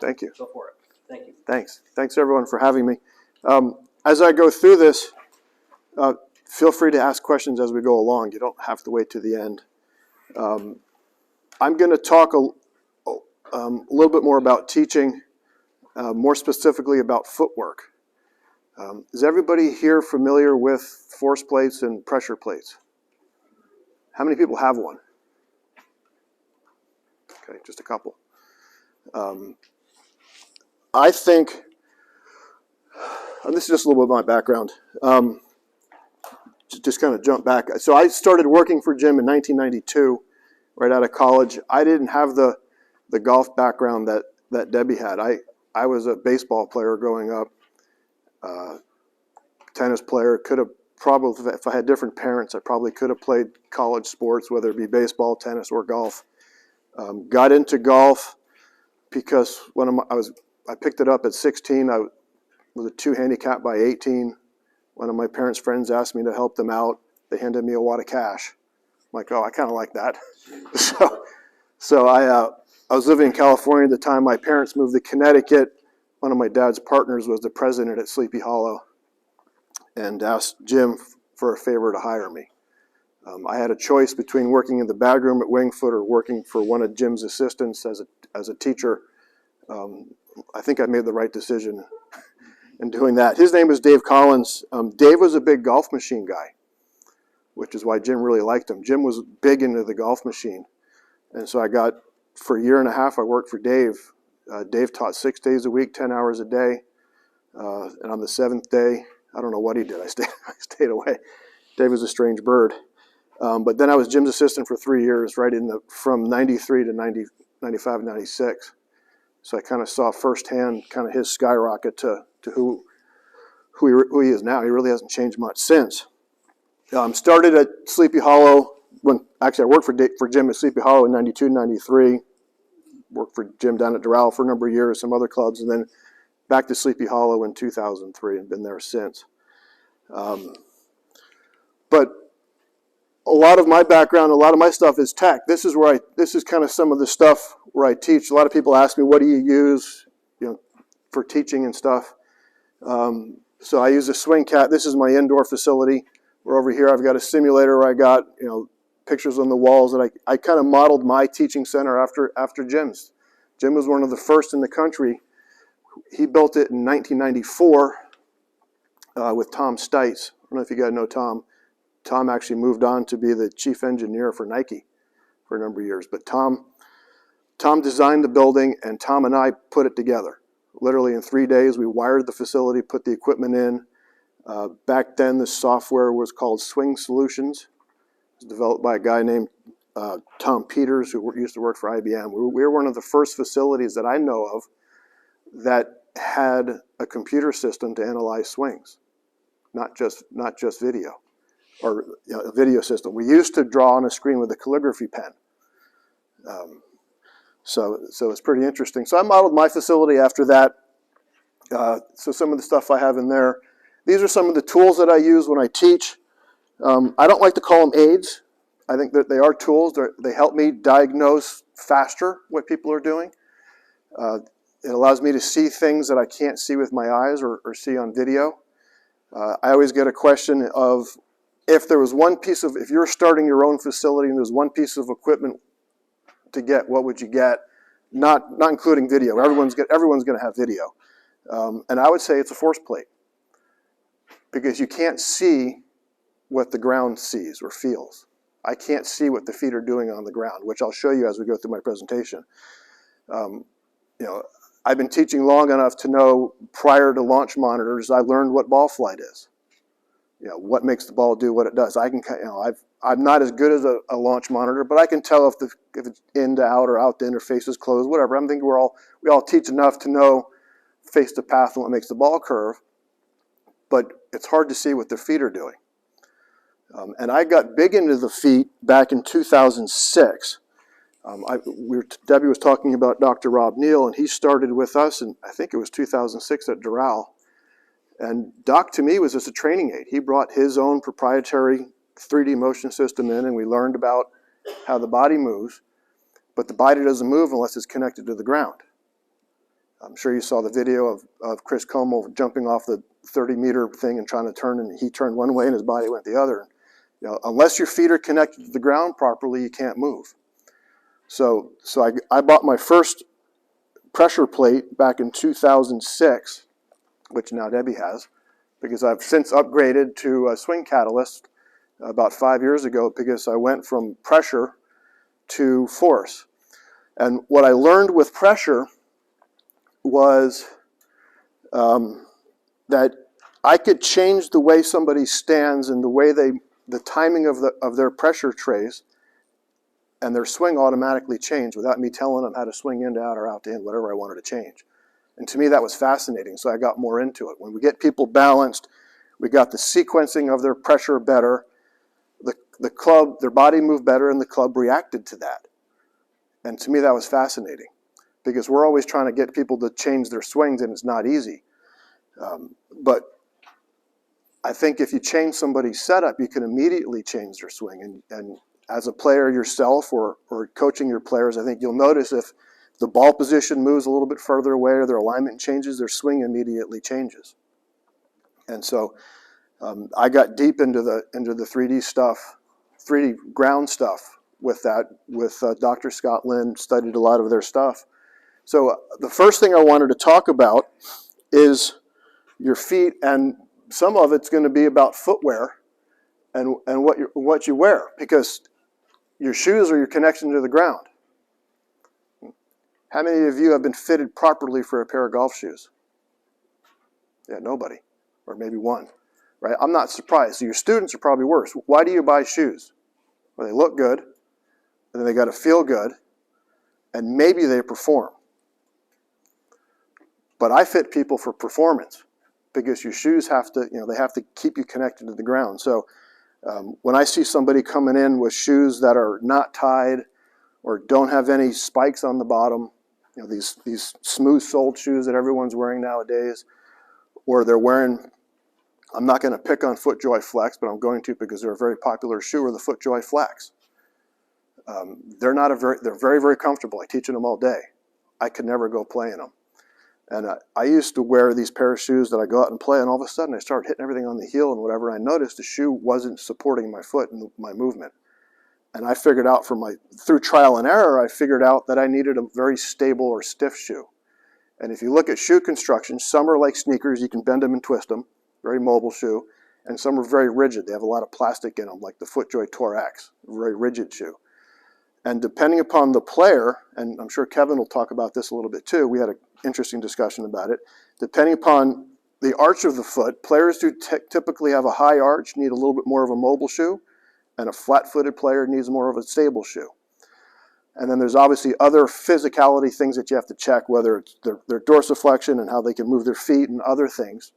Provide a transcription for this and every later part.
Thank you. Go for it. Thank you. Thanks. Thanks, everyone, for having me. As I go through this, feel free to ask questions as we go along. You don't have to wait to the end. I'm going to talk a little bit more about teaching, more specifically about footwork. Is everybody here familiar with force plates and pressure plates? How many people have one? Okay, just a couple. I think, and this is just a little bit of my background, just kind of jump back. So I started working for Jim in 1992, right out of college. I didn't have the golf background that Debbie had. I was a baseball player growing up, tennis player. Could have probably, if I had different parents, I probably could have played college sports, whether it be baseball, tennis, or golf. Got into golf because I picked it up at 16. I was a 2 handicap by 18. One of my parents' friends asked me to help them out. They handed me a wad of cash. I'm like, oh, I kind of like that. So I was living in California at the time. My parents moved to Connecticut. One of my dad's partners was the president at Sleepy Hollow and asked Jim for a favor to hire me. I had a choice between working in the bag room at Wingfoot or working for one of Jim's assistants as a teacher. I think I made the right decision in doing that. His name was Dave Collins. Dave was a big golf machine guy, which is why Jim really liked him. Jim was big into the golf machine. And so for a year and a half, I worked for Dave. Dave taught 6 days a week, 10 hours a day. And on the 7th day, I don't know what he did. I stayed away. Dave was a strange bird. But then I was Jim's assistant for 3 years, right from 93 to 95, 96. So I kind of saw firsthand kind of his skyrocket to who he is now. He really hasn't changed much since. Started at Sleepy Hollow I worked for Jim at Sleepy Hollow in 92, 93. Worked for Jim down at Doral for a number of years, some other clubs, and then back to Sleepy Hollow in 2003 and been there since. But a lot of my background, a lot of my stuff is tech. This is kind of some of the stuff where I teach. A lot of people ask me, what do you use, for teaching and stuff? So I use a Swing Cat. This is my indoor facility. We're over here. I've got a simulator where I got, pictures on the walls that I kind of modeled my teaching center after Jim's. Jim was one of the first in the country. He built it in 1994 with Tom Stites. I don't know if you guys know Tom. Tom actually moved on to be the chief engineer for Nike for a number of years. But Tom designed the building, and Tom and I put it together. Literally in 3 days, we wired the facility, put the equipment in. Back then, the software was called Swing Solutions. It was developed by a guy named Tom Peters, who used to work for IBM. We were one of the first facilities that I know of that had a computer system to analyze swings, not just video, or a video system. We used to draw on a screen with a calligraphy pen. So it's pretty interesting. So I modeled my facility after that. So some of the stuff I have in there. These are some of the tools that I use when I teach. I don't like to call them aids. I think that they are tools. They help me diagnose faster what people are doing. It allows me to see things that I can't see with my eyes or see on video. I always get a question of, if you're starting your own facility and there's one piece of equipment to get, what would you get? Not including video. Everyone's going to have video. And I would say it's a force plate, because you can't see what the ground sees or feels. I can't see what the feet are doing on the ground, which I'll show you as we go through my presentation. I've been teaching long enough to know, prior to launch monitors, I learned what ball flight is. What makes the ball do what it does. I'm not as good as a launch monitor, but I can tell if it's in to out or out to in or faces closed, whatever. I'm thinking we all teach enough to know face to path and what makes the ball curve, but it's hard to see what their feet are doing. And I got big into the feet back in 2006. Debbie was talking about Dr. Rob Neal, and he started with us, and I think it was 2006 at Doral. And Doc, to me, was just a training aid. He brought his own proprietary 3D motion system in, and we learned about how the body moves. But the body doesn't move unless it's connected to the ground. I'm sure you saw the video of Chris Como jumping off the 30-meter thing and trying to turn, and he turned one way and his body went the other. You know, unless your feet are connected to the ground properly, you can't move. So I bought my first pressure plate back in 2006, which now Debbie has, because I've since upgraded to a swing catalyst about 5 years ago, because I went from pressure to force. And what I learned with pressure was that I could change the way somebody stands and the way the timing of their pressure trays, and their swing automatically changed without me telling them how to swing in to out or out to in, whatever I wanted to change. And to me, that was fascinating, so I got more into it. When we get people balanced, we got the sequencing of their pressure better, the club, their body moved better, and the club reacted to that. And to me, that was fascinating, because we're always trying to get people to change their swings, and it's not easy. But I think if you change somebody's setup, you can immediately change their swing. And as a player yourself or coaching your players, I think you'll notice if the ball position moves a little bit further away or their alignment changes, their swing immediately changes. And so I got deep into the 3D stuff, 3D ground stuff with that, with Dr. Scott Lynn, studied a lot of their stuff. So the first thing I wanted to talk about is your feet, and some of it's going to be about footwear and what you wear, because your shoes are your connection to the ground. How many of you have been fitted properly for a pair of golf shoes? Yeah, nobody, or maybe one, right? I'm not surprised. So your students are probably worse. Why do you buy shoes? Well, they look good, and then they got to feel good, and maybe they perform. But I fit people for performance, because your shoes have to, they have to keep you connected to the ground. So when I see somebody coming in with shoes that are not tied or don't have any spikes on the bottom, these smooth-soled shoes that everyone's wearing nowadays, or they're wearing, I'm not going to pick on FootJoy Flex, but I'm going to, because they're a very popular shoe, or the FootJoy Flex. They're very, very comfortable. I teach in them all day. I could never go play in them. And I used to wear these pair of shoes that I go out and play, and all of a sudden I started hitting everything on the heel and whatever. I noticed the shoe wasn't supporting my foot and my movement. And I figured out through trial and error, I figured out that I needed a very stable or stiff shoe. And if you look at shoe construction, some are like sneakers, you can bend them and twist them, very mobile shoe, and some are very rigid. They have a lot of plastic in them, like the FootJoy Tour X, a very rigid shoe. And depending upon the player, and I'm sure Kevin will talk about this a little bit too, we had an interesting discussion about it, depending upon the arch of the foot, players who typically have a high arch need a little bit more of a mobile shoe, and a flat-footed player needs more of a stable shoe. And then there's obviously other physicality things that you have to check, whether it's their dorsiflexion and how they can move their feet and other things.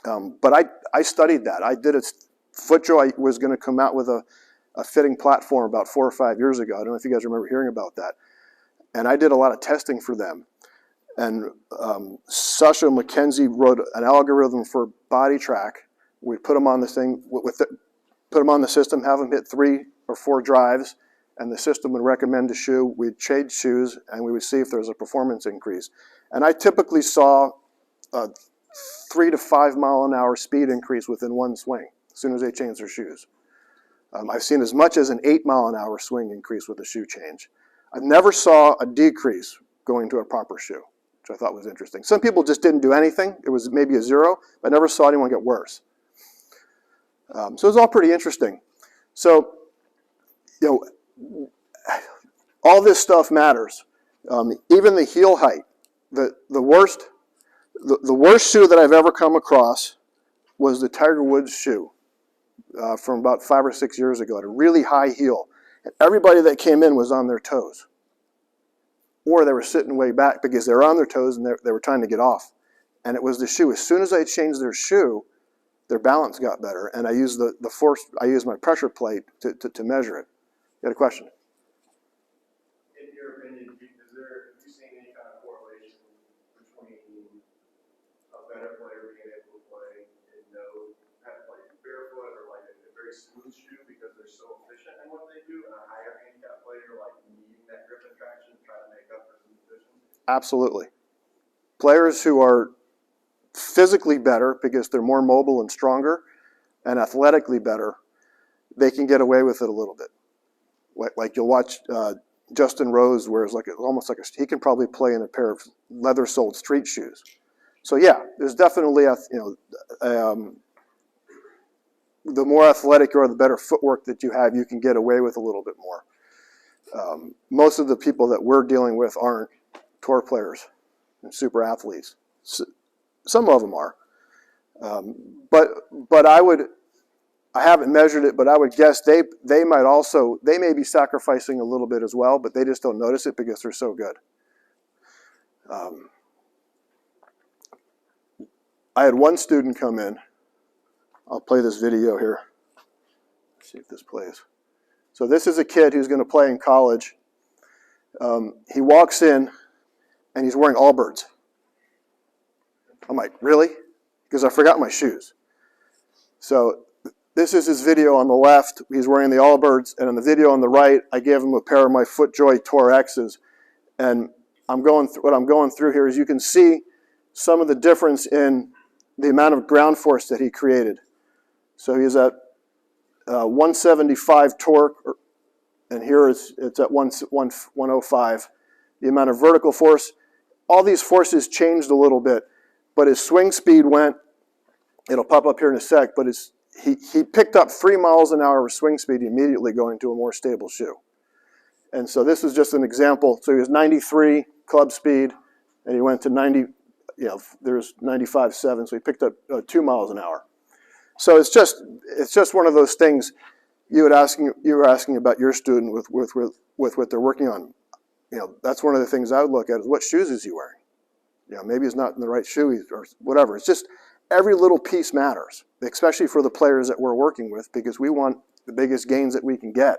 But I studied that. I did it. FootJoy was going to come out with a fitting platform about 4 or 5 years ago. I don't know if you guys remember hearing about that. And I did a lot of testing for them. And Sasha McKenzie wrote an algorithm for body track. We put them on this thing, put them on the system, have them hit 3 or 4 drives, and the system would recommend a shoe. We'd trade shoes, and we would see if there was a performance increase. And I typically saw a 3 to 5 mile an hour speed increase within one swing as soon as they changed their shoes. I've seen as much as an 8 mile an hour swing increase with a shoe change. I never saw a decrease going to a proper shoe, which I thought was interesting. Some people just didn't do anything. It was maybe a 0, but I never saw anyone get worse. So it was all pretty interesting. So, all this stuff matters. Even the heel height. The worst shoe that I've ever come across was the Tiger Woods shoe from about 5 or 6 years ago. At a really high heel. And everybody that came in was on their toes. Or they were sitting way back because they were on their toes and they were trying to get off. And it was the shoe. As soon as I changed their shoe, their balance got better. And I used the force, I used my pressure plate to measure it. You had a question? In your opinion, have you seen any kind of correlation between a better player being able to play in like barefoot or like a very smooth shoe because they're so efficient in what they do, and a higher handicap player like needing that grip and traction to try to make up for some positions? Absolutely. players who are physically better because they're more mobile and stronger and athletically better, they can get away with it a little bit. Like you'll watch Justin Rose wears almost like he can probably play in a pair of leather-soled street shoes. So yeah, there's definitely the more athletic you are, the better footwork that you have, you can get away with a little bit more. Most of the people that we're dealing with aren't tour players and super athletes. Some of them are, but I haven't measured it, but I would guess they may be sacrificing a little bit as well, but they just don't notice it because they're so good. I had one student come in. I'll play this video here. Let's see if this plays. So this is a kid who's going to play in college. He walks in and he's wearing Allbirds. I'm like, really? Because I forgot my shoes. So this is his video on the left. He's wearing the Allbirds, and on the video on the right, I gave him a pair of my FootJoy Tour X's. And what I'm going through here is you can see some of the difference in the amount of ground force that he created. So he's at 175 torque, and here it's at 105. The amount of vertical force, all these forces changed a little bit, but his swing speed went, it'll pop up here in a sec, but he picked up 3 miles an hour of swing speed immediately going to a more stable shoe. And so this is just an example. So he was 93 club speed, and he went to 90, there's 95.7, so he picked up 2 miles an hour. So it's just one of those things. You were asking about your student with what they're working on. That's one of the things I would look at is what shoes is he wearing. Maybe he's not in the right shoe or whatever. It's just every little piece matters, especially for the players that we're working with, because we want the biggest gains that we can get.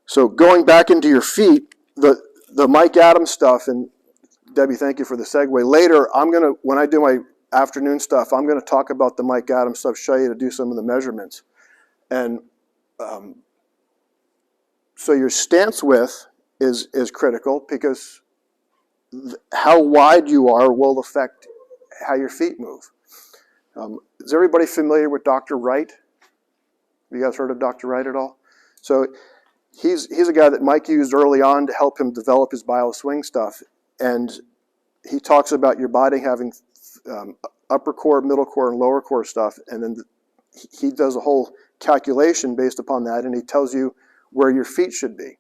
So going back into your feet, the Mike Adams stuff, and Debbie, thank you for the segue. Later, when I do my afternoon stuff, I'm going to talk about the Mike Adams stuff, show you to do some of the measurements. And so your stance width is critical because how wide you are will affect how your feet move. Is everybody familiar with Dr. Wright? Have you guys heard of Dr. Wright at all? So he's a guy that Mike used early on to help him develop his bio-swing stuff. And he talks about your body having upper core, middle core, and lower core stuff. And then he does a whole calculation based upon that, and he tells you where your feet should be.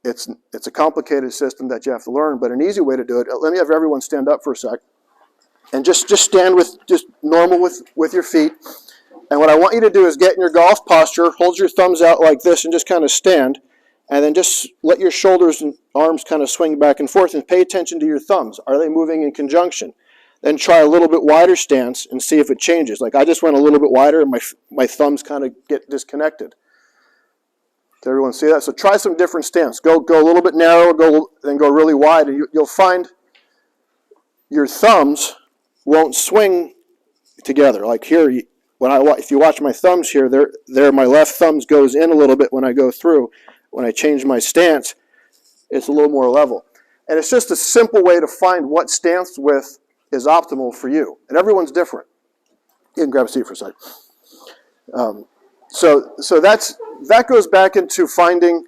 It's a complicated system that you have to learn, but an easy way to do it, let me have everyone stand up for a sec. And just stand just normal with your feet. And what I want you to do is get in your golf posture, hold your thumbs out like this, and just kind of stand. And then just let your shoulders and arms kind of swing back and forth, and pay attention to your thumbs. Are they moving in conjunction? Then try a little bit wider stance and see if it changes. Like I just went a little bit wider, and my thumbs kind of get disconnected. Does everyone see that? So try some different stance. Go a little bit narrow, then go really wide, and you'll find your thumbs won't swing together. Like here, if you watch my thumbs here, my left thumb goes in a little bit when I go through. When I change my stance, it's a little more level. And it's just a simple way to find what stance width is optimal for you. And everyone's different. You can grab a seat for a second. So that goes back into finding,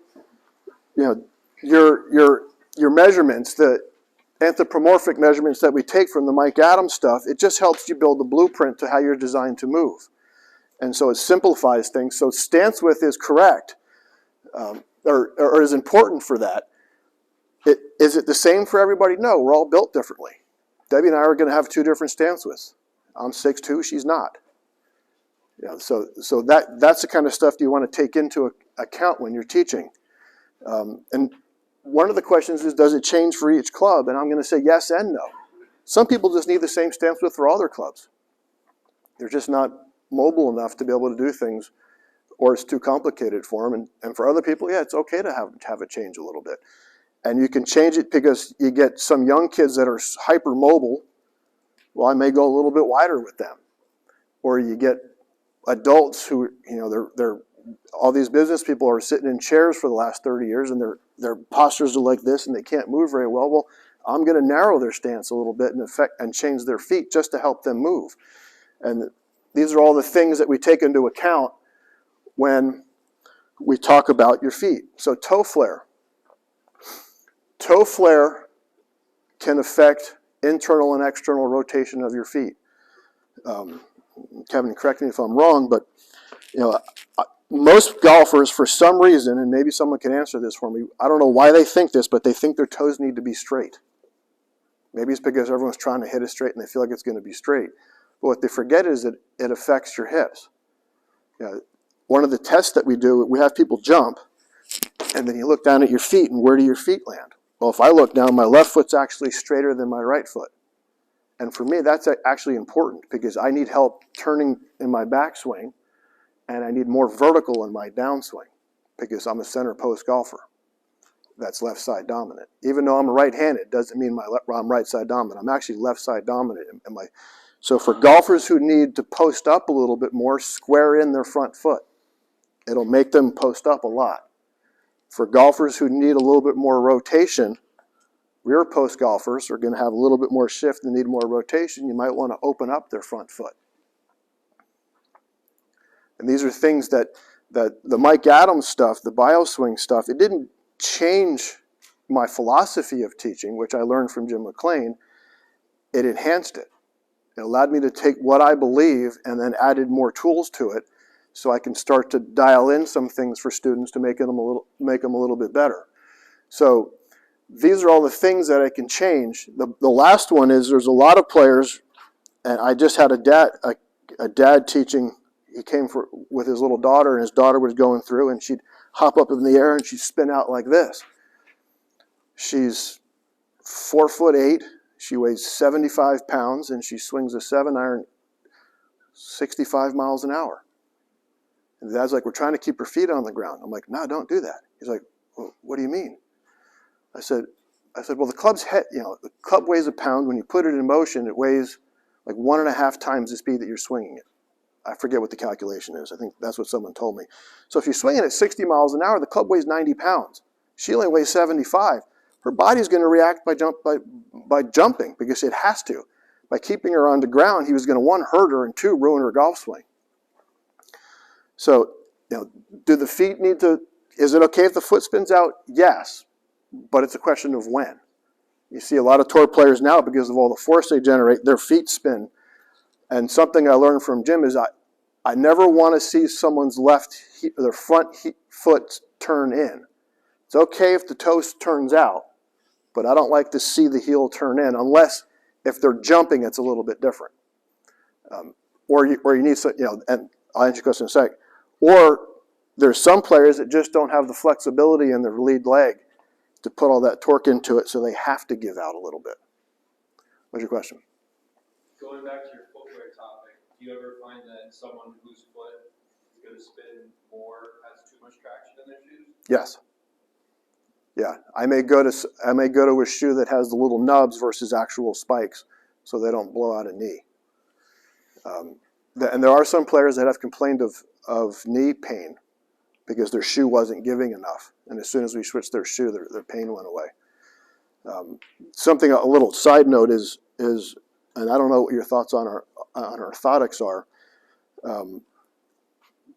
your measurements, the anthropomorphic measurements that we take from the Mike Adams stuff. It just helps you build the blueprint to how you're designed to move. And so it simplifies things. So stance width is correct, or is important for that. Is it the same for everybody? No, we're all built differently. Debbie and I are going to have 2 different stance widths. I'm 6'2", she's not. So that's the kind of stuff you want to take into account when you're teaching. And one of the questions is, does it change for each club? And I'm going to say yes and no. Some people just need the same stance width for all their clubs. They're just not mobile enough to be able to do things, or it's too complicated for them. And for other people, yeah, it's okay to have it change a little bit. And you can change it because you get some young kids that are hypermobile. Well, I may go a little bit wider with them. Or you get adults who, they're all these business people are sitting in chairs for the last 30 years and their postures are like this and they can't move very well. Well, I'm going to narrow their stance a little bit and change their feet just to help them move. And these are all the things that we take into account when we talk about your feet. So toe flare. Toe flare can affect internal and external rotation of your feet. Kevin, correct me if I'm wrong, but most golfers, for some reason, and maybe someone can answer this for me, I don't know why they think this, but they think their toes need to be straight. Maybe it's because everyone's trying to hit it straight and they feel like it's going to be straight. But what they forget is that it affects your hips. One of the tests that we do, we have people jump, and then you look down at your feet, and where do your feet land? Well, if I look down, my left foot's actually straighter than my right foot. And for me, that's actually important because I need help turning in my backswing, and I need more vertical in my downswing because I'm a center post golfer. That's left side dominant. Even though I'm right-handed, doesn't mean I'm right side dominant. I'm actually left side dominant. So for golfers who need to post up a little bit more, square in their front foot. It'll make them post up a lot. For golfers who need a little bit more rotation, rear post golfers are going to have a little bit more shift and need more rotation. You might want to open up their front foot. And these are things that the Mike Adams stuff, the bioswing stuff, it didn't change my philosophy of teaching, which I learned from Jim McLean. It enhanced it. It allowed me to take what I believe and then added more tools to it so I can start to dial in some things for students to make them a little bit better. So these are all the things that I can change. The last one is there's a lot of players, and I just had a dad teaching. He came with his little daughter, and his daughter was going through, and she'd hop up in the air and she'd spin out like this. She's 4'8". She weighs 75 pounds, and she swings a 7-iron 65 miles an hour. And Dad's like, we're trying to keep her feet on the ground. I'm like, no, don't do that. He's like, well, what do you mean? I said, well, the club's head, the club weighs a pound. When you put it in motion, it weighs like 1.5 times the speed that you're swinging it. I forget what the calculation is. I think that's what someone told me. So if you're swinging at 60 miles an hour, the club weighs 90 pounds. She only weighs 75. Her body's going to react by jumping because it has to. By keeping her on the ground, he was going to, 1, hurt her, and 2, ruin her golf swing. So, do the feet need to, is it okay if the foot spins out? Yes, but it's a question of when. You see a lot of tour players now, because of all the force they generate, their feet spin. And something I learned from Jim is I never want to see someone's their front foot turn in. It's okay if the toe turns out, but I don't like to see the heel turn in unless if they're jumping, it's a little bit different. Or you need some, and I'll answer your question in a sec. Or there's some players that just don't have the flexibility in their lead leg to put all that torque into it, so they have to give out a little bit. What's your question? Going back to your footwear topic, do you ever find that someone whose foot is going to spin more has too much traction in their shoes? Yes. Yeah, I may go to a shoe that has the little nubs versus actual spikes, so they don't blow out a knee. And there are some players that have complained of knee pain because their shoe wasn't giving enough, and as soon as we switched their shoe, their pain went away. A little side note is, and I don't know what your thoughts on orthotics are.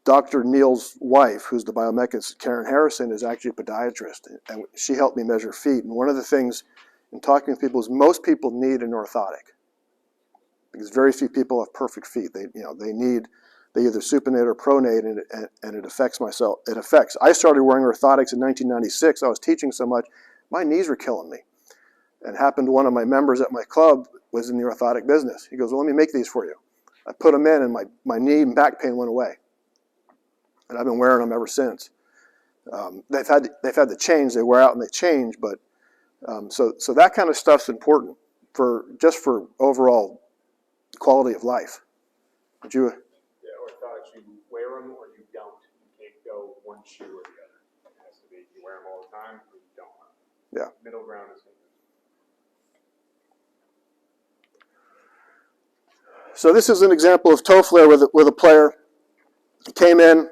Dr. Neal's wife, who's the biomechanist, Karen Harrison, is actually a podiatrist, and she helped me measure feet. And one of the things in talking with people is most people need an orthotic because very few people have perfect feet. They either supinate or pronate, and it affects myself. I started wearing orthotics in 1996. I was teaching so much, my knees were killing me. And it happened to one of my members at my club was in the orthotic business. He goes, well, let me make these for you. I put them in, and my knee and back pain went away. And I've been wearing them ever since. They've had to change. They wear out and they change, but so that kind of stuff's important for overall quality of life. Would you? Yeah, orthotics, you wear them or you don't. You can't go one shoe or the other. It has to be you wear them all the time or you don't. Yeah. Middle ground is good. So this is an example of toe flare with a player. He came in,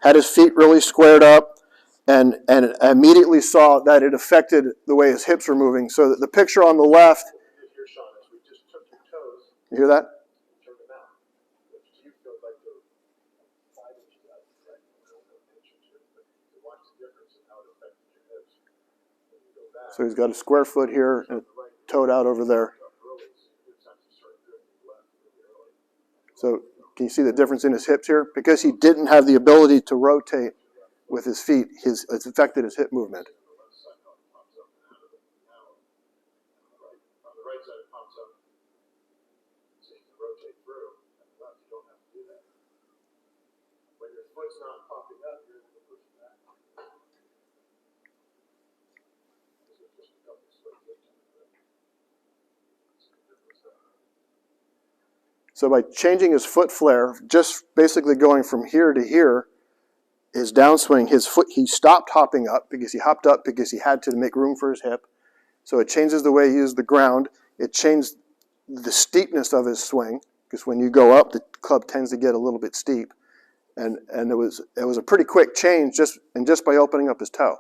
had his feet really squared up, and immediately saw that it affected the way his hips were moving. So that the picture on the left, Here, Sean, is we just took your toes you hear that? and turned them out. Which to you feels like they're 5 inches out, right? I don't know inches here, but you watch the difference in how it affected your hips. When you go back, So he's got a square foot here and a toed out over there. early, so your hips actually start drifting left really early. So can you see the difference in his hips here? Because he didn't have the ability to rotate with his feet, it's affected his hip movement. The left side pops up and out of it. Now, on the right side it pops up, so you can rotate through. On the left, you don't have to do that. When your foot's not popping up, you're able to push it back. This is just a couple of straight hips. So by changing his foot flare, just basically going from here to here, his downswing, his foot, he stopped hopping up because he hopped up because he had to make room for his hip. So it changes the way he used the ground. It changed the steepness of his swing, because when you go up, the club tends to get a little bit steep. And it was a pretty quick change just by opening up his toe.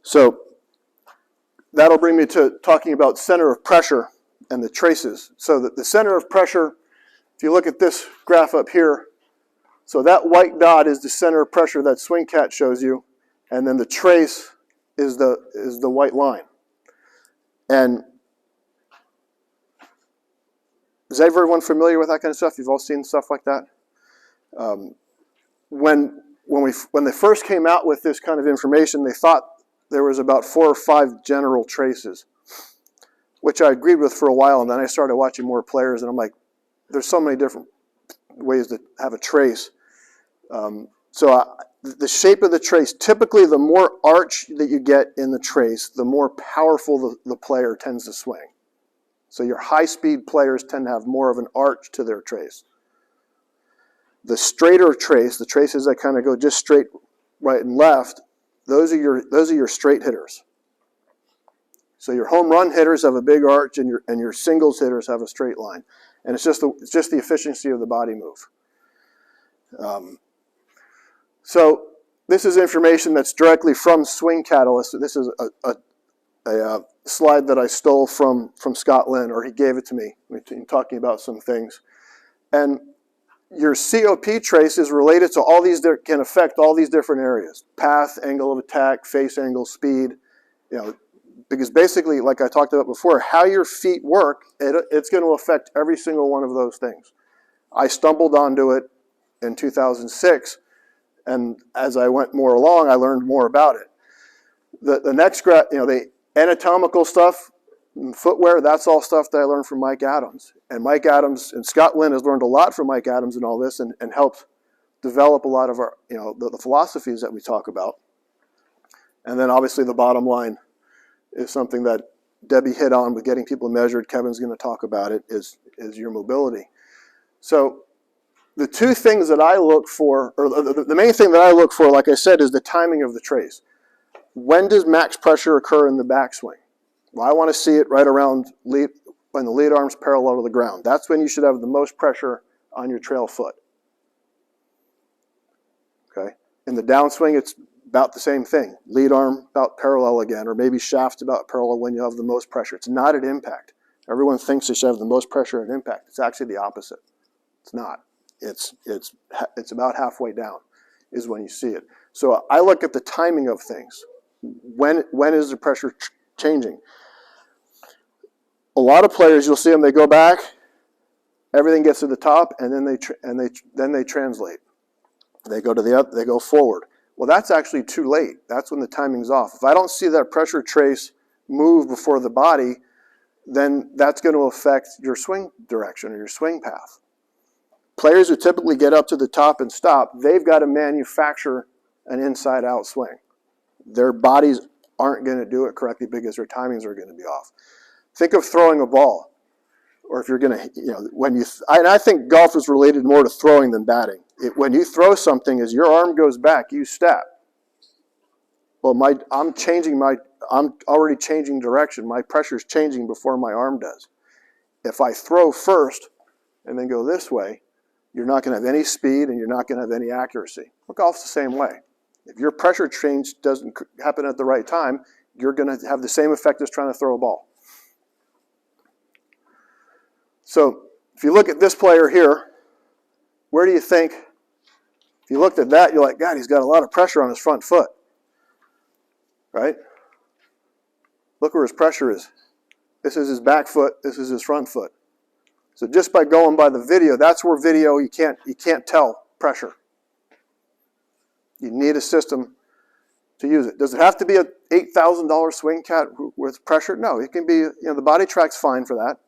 So that'll bring me to talking about center of pressure and the traces. So that the center of pressure, if you look at this graph up here, so that white dot is the center of pressure that Swing Cat shows you, and then the trace is the white line. And is everyone familiar with that kind of stuff? You've all seen stuff like that? When they first came out with this kind of information, they thought there was about 4 or 5 general traces, which I agreed with for a while, and then I started watching more players, and I'm like, there's so many different ways to have a trace. The shape of the trace, typically the more arch that you get in the trace, the more powerful the player tends to swing. So your high-speed players tend to have more of an arch to their trace. The straighter trace, the traces that kind of go just straight right and left, those are your straight hitters. So your home run hitters have a big arch, and your singles hitters have a straight line. And it's just the efficiency of the body move. So this is information that's directly from Swing Catalyst. This is a slide that I stole from Scott Lynn, or he gave it to me, talking about some things. And your COP trace is related to all these, can affect all these different areas: path, angle of attack, face angle, speed. Because basically, like I talked about before, how your feet work, it's going to affect every single one of those things. I stumbled onto it in 2006, and as I went more along, I learned more about it. The next graph, the anatomical stuff, footwear, that's all stuff that I learned from Mike Adams. And Mike Adams and Scott Lynn has learned a lot from Mike Adams and all this, and helped develop a lot of our, the philosophies that we talk about. And then obviously the bottom line is something that Debbie hit on with getting people measured. Kevin's going to talk about it, is your mobility. So the two things that I look for, or the main thing that I look for, like I said, is the timing of the trace. When does max pressure occur in the backswing? Well, I want to see it right around when the lead arm's parallel to the ground. That's when you should have the most pressure on your trail foot. Okay. In the downswing, it's about the same thing. Lead arm about parallel again, or maybe shaft about parallel when you have the most pressure. It's not at impact. Everyone thinks they should have the most pressure at impact. It's actually the opposite. It's not. It's about halfway down is when you see it. So I look at the timing of things. When is the pressure changing? A lot of players, you'll see them, they go back, everything gets to the top, and then they translate. They go to they go forward. Well, that's actually too late. That's when the timing's off. If I don't see that pressure trace move before the body, then that's going to affect your swing direction or your swing path. Players who typically get up to the top and stop, they've got to manufacture an inside-out swing. Their bodies aren't going to do it correctly because their timings are going to be off. Think of throwing a ball, or if you're going to, I think golf is related more to throwing than batting. When you throw something, as your arm goes back, you step. Well, I'm already changing direction. My pressure's changing before my arm does. If I throw first and then go this way, you're not going to have any speed and you're not going to have any accuracy. Well, golf's the same way. If your pressure change doesn't happen at the right time, you're going to have the same effect as trying to throw a ball. So if you look at this player here, where do you think, if you looked at that, you're like, God, he's got a lot of pressure on his front foot, right? Look where his pressure is. This is his back foot, this is his front foot. So just by going by the video, that's where video, you can't tell pressure. You need a system to use it. Does it have to be a $8,000 swing cat with pressure? No, it can be, the body track's fine for that.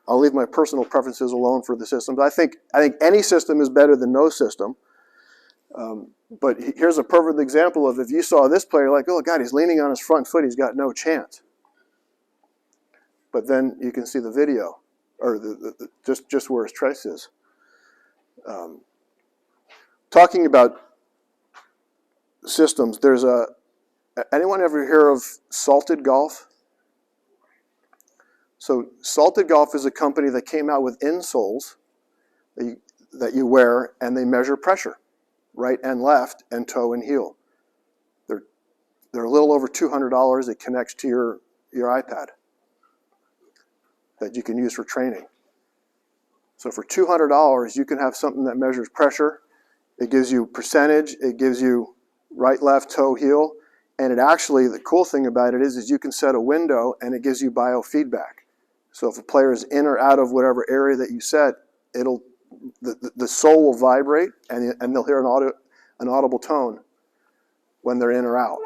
I'll leave my personal preferences alone for the system, but I think any system is better than no system. But here's a perfect example of if you saw this player, like, oh God, he's leaning on his front foot, he's got no chance. But then you can see the video, or just where his trace is. Talking about systems, there's anyone ever hear of Salted Golf? So Salted Golf is a company that came out with insoles that you wear, and they measure pressure, right and left, and toe and heel. They're a little over $200. It connects to your iPad that you can use for training. So for $200, you can have something that measures pressure. It gives you percentage. It gives you right, left, toe, heel. And it actually, the cool thing about it is you can set a window and it gives you biofeedback. So if a player is in or out of whatever area that you set, the sole will vibrate and they'll hear an audible tone when they're in or out,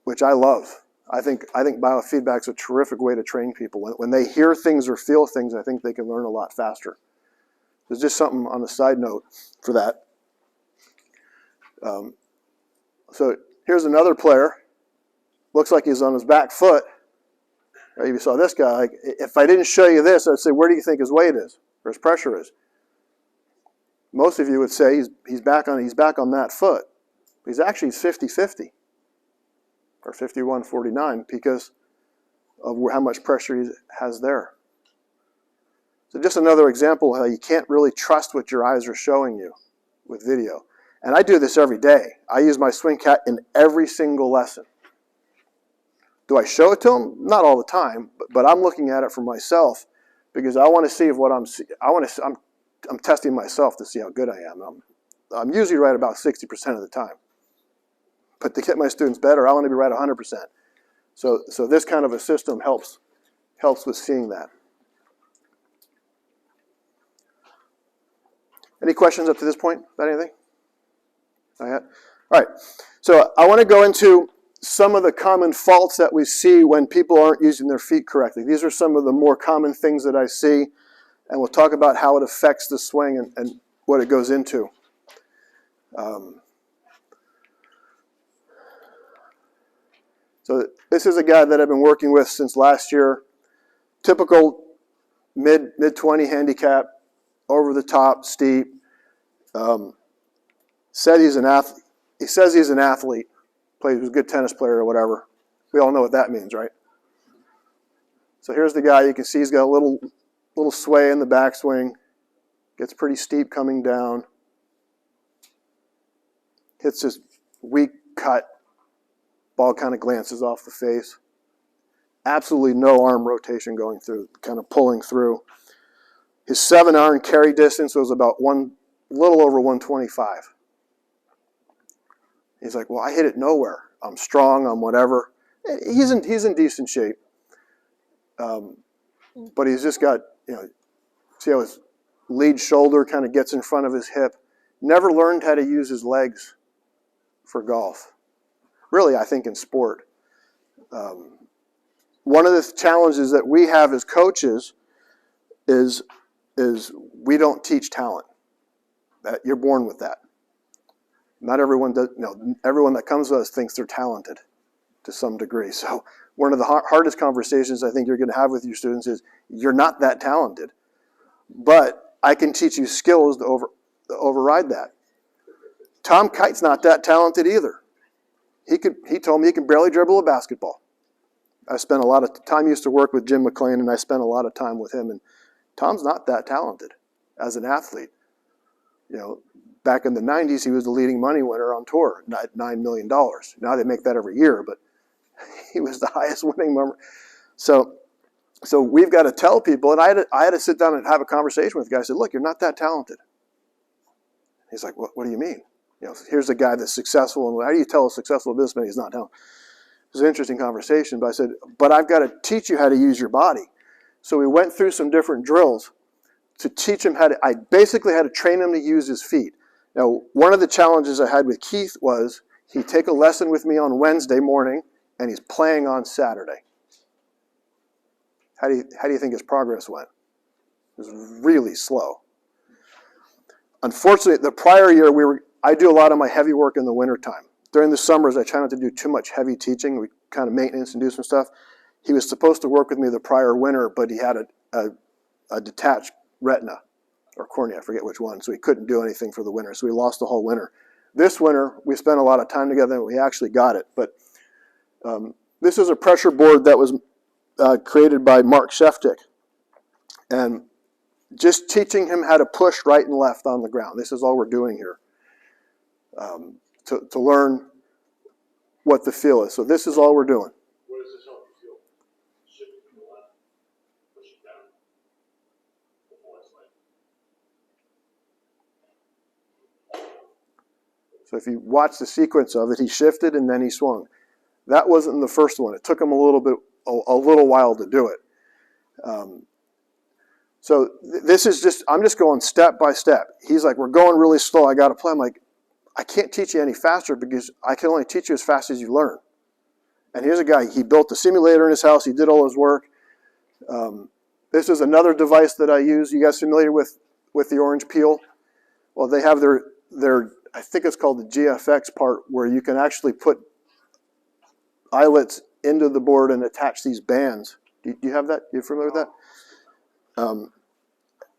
which I love. I think biofeedback's a terrific way to train people. When they hear things or feel things, I think they can learn a lot faster. There's just something on the side note for that. So here's another player. Looks like he's on his back foot. Right, if you saw this guy, like, if I didn't show you this, I'd say, where do you think his weight is, or his pressure is? Most of you would say he's back on that foot. He's actually 50-50. Or 51-49 because of how much pressure he has there. So just another example of how you can't really trust what your eyes are showing you with video. And I do this every day. I use my swing cat in every single lesson. Do I show it to them? Not all the time, but I'm looking at it for myself because I want to see if what I'm testing myself to see how good I am. I'm usually right about 60% of the time. But to get my students better, I want to be right 100%. So this kind of a system helps with seeing that. Any questions up to this point about anything? Not yet? All right. So I want to go into some of the common faults that we see when people aren't using their feet correctly. These are some of the more common things that I see, and we'll talk about how it affects the swing and what it goes into. So this is a guy that I've been working with since last year. Typical mid-20 handicap, over the top, steep. Said he's an athlete. He says he's an athlete. He's a good tennis player or whatever. We all know what that means, right? So here's the guy. You can see he's got a little sway in the backswing. Gets pretty steep coming down. Hits this weak cut. Ball kind of glances off the face. Absolutely no arm rotation going through, kind of pulling through. His 7-iron carry distance was about a little over 125. He's like, well, I hit it nowhere. I'm strong, I'm whatever. He's in decent shape. But he's just got, see how his lead shoulder kind of gets in front of his hip. Never learned how to use his legs for golf. Really, I think in sport. One of the challenges that we have as coaches is we don't teach talent. That you're born with that. Not everyone does. Everyone that comes to us thinks they're talented to some degree. So one of the hardest conversations I think you're going to have with your students is you're not that talented, but I can teach you skills to override that. Tom Kite's not that talented either. He told me he can barely dribble a basketball. I spent a lot of time, used to work with Jim McLean, and I spent a lot of time with him, and Tom's not that talented. as an athlete. You know, back in the 90s, he was the leading money winner on tour at $9 million. Now they make that every year, but he was the highest winning member. So we've got to tell people, and I had to sit down and have a conversation with the guy. I said, look, you're not that talented. He's like, what do you mean? You know, here's a guy that's successful, and how do you tell a successful businessman he's not talented? It was an interesting conversation, but I said, but I've got to teach you how to use your body. So we went through some different drills to teach him how to, I basically had to train him to use his feet. Now, one of the challenges I had with Keith was he'd take a lesson with me on Wednesday morning, and he's playing on Saturday. How do you think his progress went? It was really slow. Unfortunately, the prior year, I do a lot of my heavy work in the wintertime. During the summers, I try not to do too much heavy teaching. We kind of maintenance and do some stuff. He was supposed to work with me the prior winter, but he had a detached retina or cornea, I forget which one, so he couldn't do anything for the winter, so we lost the whole winter. This winter, we spent a lot of time together, and we actually got it. But this is a pressure board that was created by Mark Sheftick, and just teaching him how to push right and left on the ground. This is all we're doing here, to learn what the feel is. So this is all we're doing. What does this help you feel? Shifting from the left, pushing down before it's like. So if you watch the sequence of it, he shifted and then he swung. That wasn't in the first one. It took him a little while to do it. So this is just, I'm just going step by step. He's like, we're going really slow. I got to play. I'm like, I can't teach you any faster because I can only teach you as fast as you learn. And here's a guy, he built a simulator in his house. He did all his work. This is another device that I use. You guys familiar with the orange peel? Well, they have their I think it's called the GFX part, where you can actually put eyelets into the board and attach these bands. Do you have that? You familiar with that?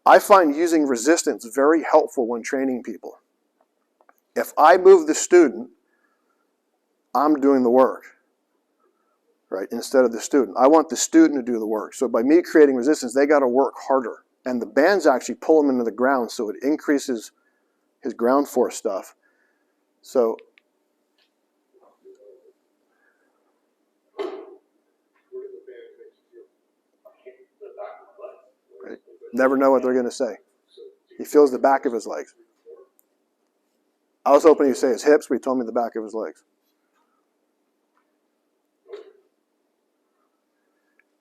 I find using resistance very helpful when training people. If I move the student, I'm doing the work, right, instead of the student. I want the student to do the work. So by me creating resistance, they got to work harder. And the bands actually pull him into the ground, so it increases his ground force stuff. So right, never know what they're going to say. He feels the back of his legs. I was hoping he'd say his hips, but he told me the back of his legs.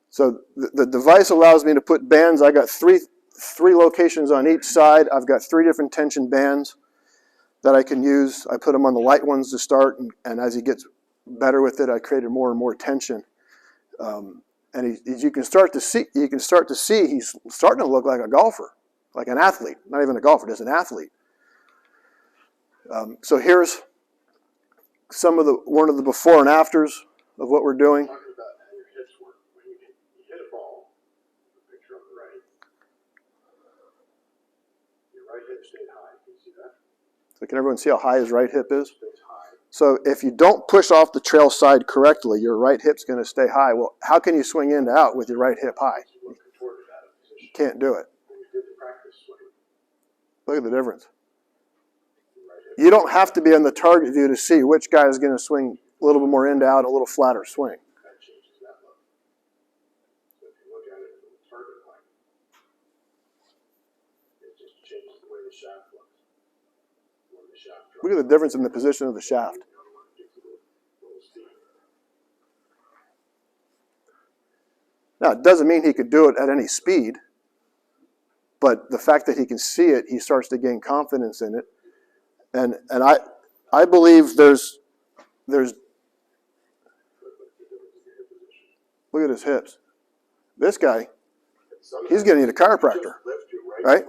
So the device allows me to put bands. I got three locations on each side. I've got 3 different tension bands that I can use. I put them on the light ones to start, and as he gets better with it, I created more and more tension. And you can start to see he's starting to look like a golfer, like an athlete. Not even a golfer, just an athlete. So here's one of the before and afters of what we're doing. Talking about how your hips work. When you hit a ball, the picture on the right, your right hip stayed high. Can you see that? So can everyone see how high his right hip is? Stays high. So if you don't push off the trail side correctly, your right hip's going to stay high. Well, how can you swing in to out with your right hip high? You look contorted out of position. You can't do it. When you did the practice swing, Look at the difference. your right hip. You don't have to be on the target view to see which guy is going to swing a little bit more in to out, a little flatter swing. That changes that look. So if you look at it from the target line, it just changes the way the shaft looks. When the shaft drops. Look at the difference in the position of the shaft. Now, it doesn't mean he could do it at any speed, but the fact that he can see it, he starts to gain confidence in it. And I believe there's look at his hips. This guy, he's going to need a chiropractor, right?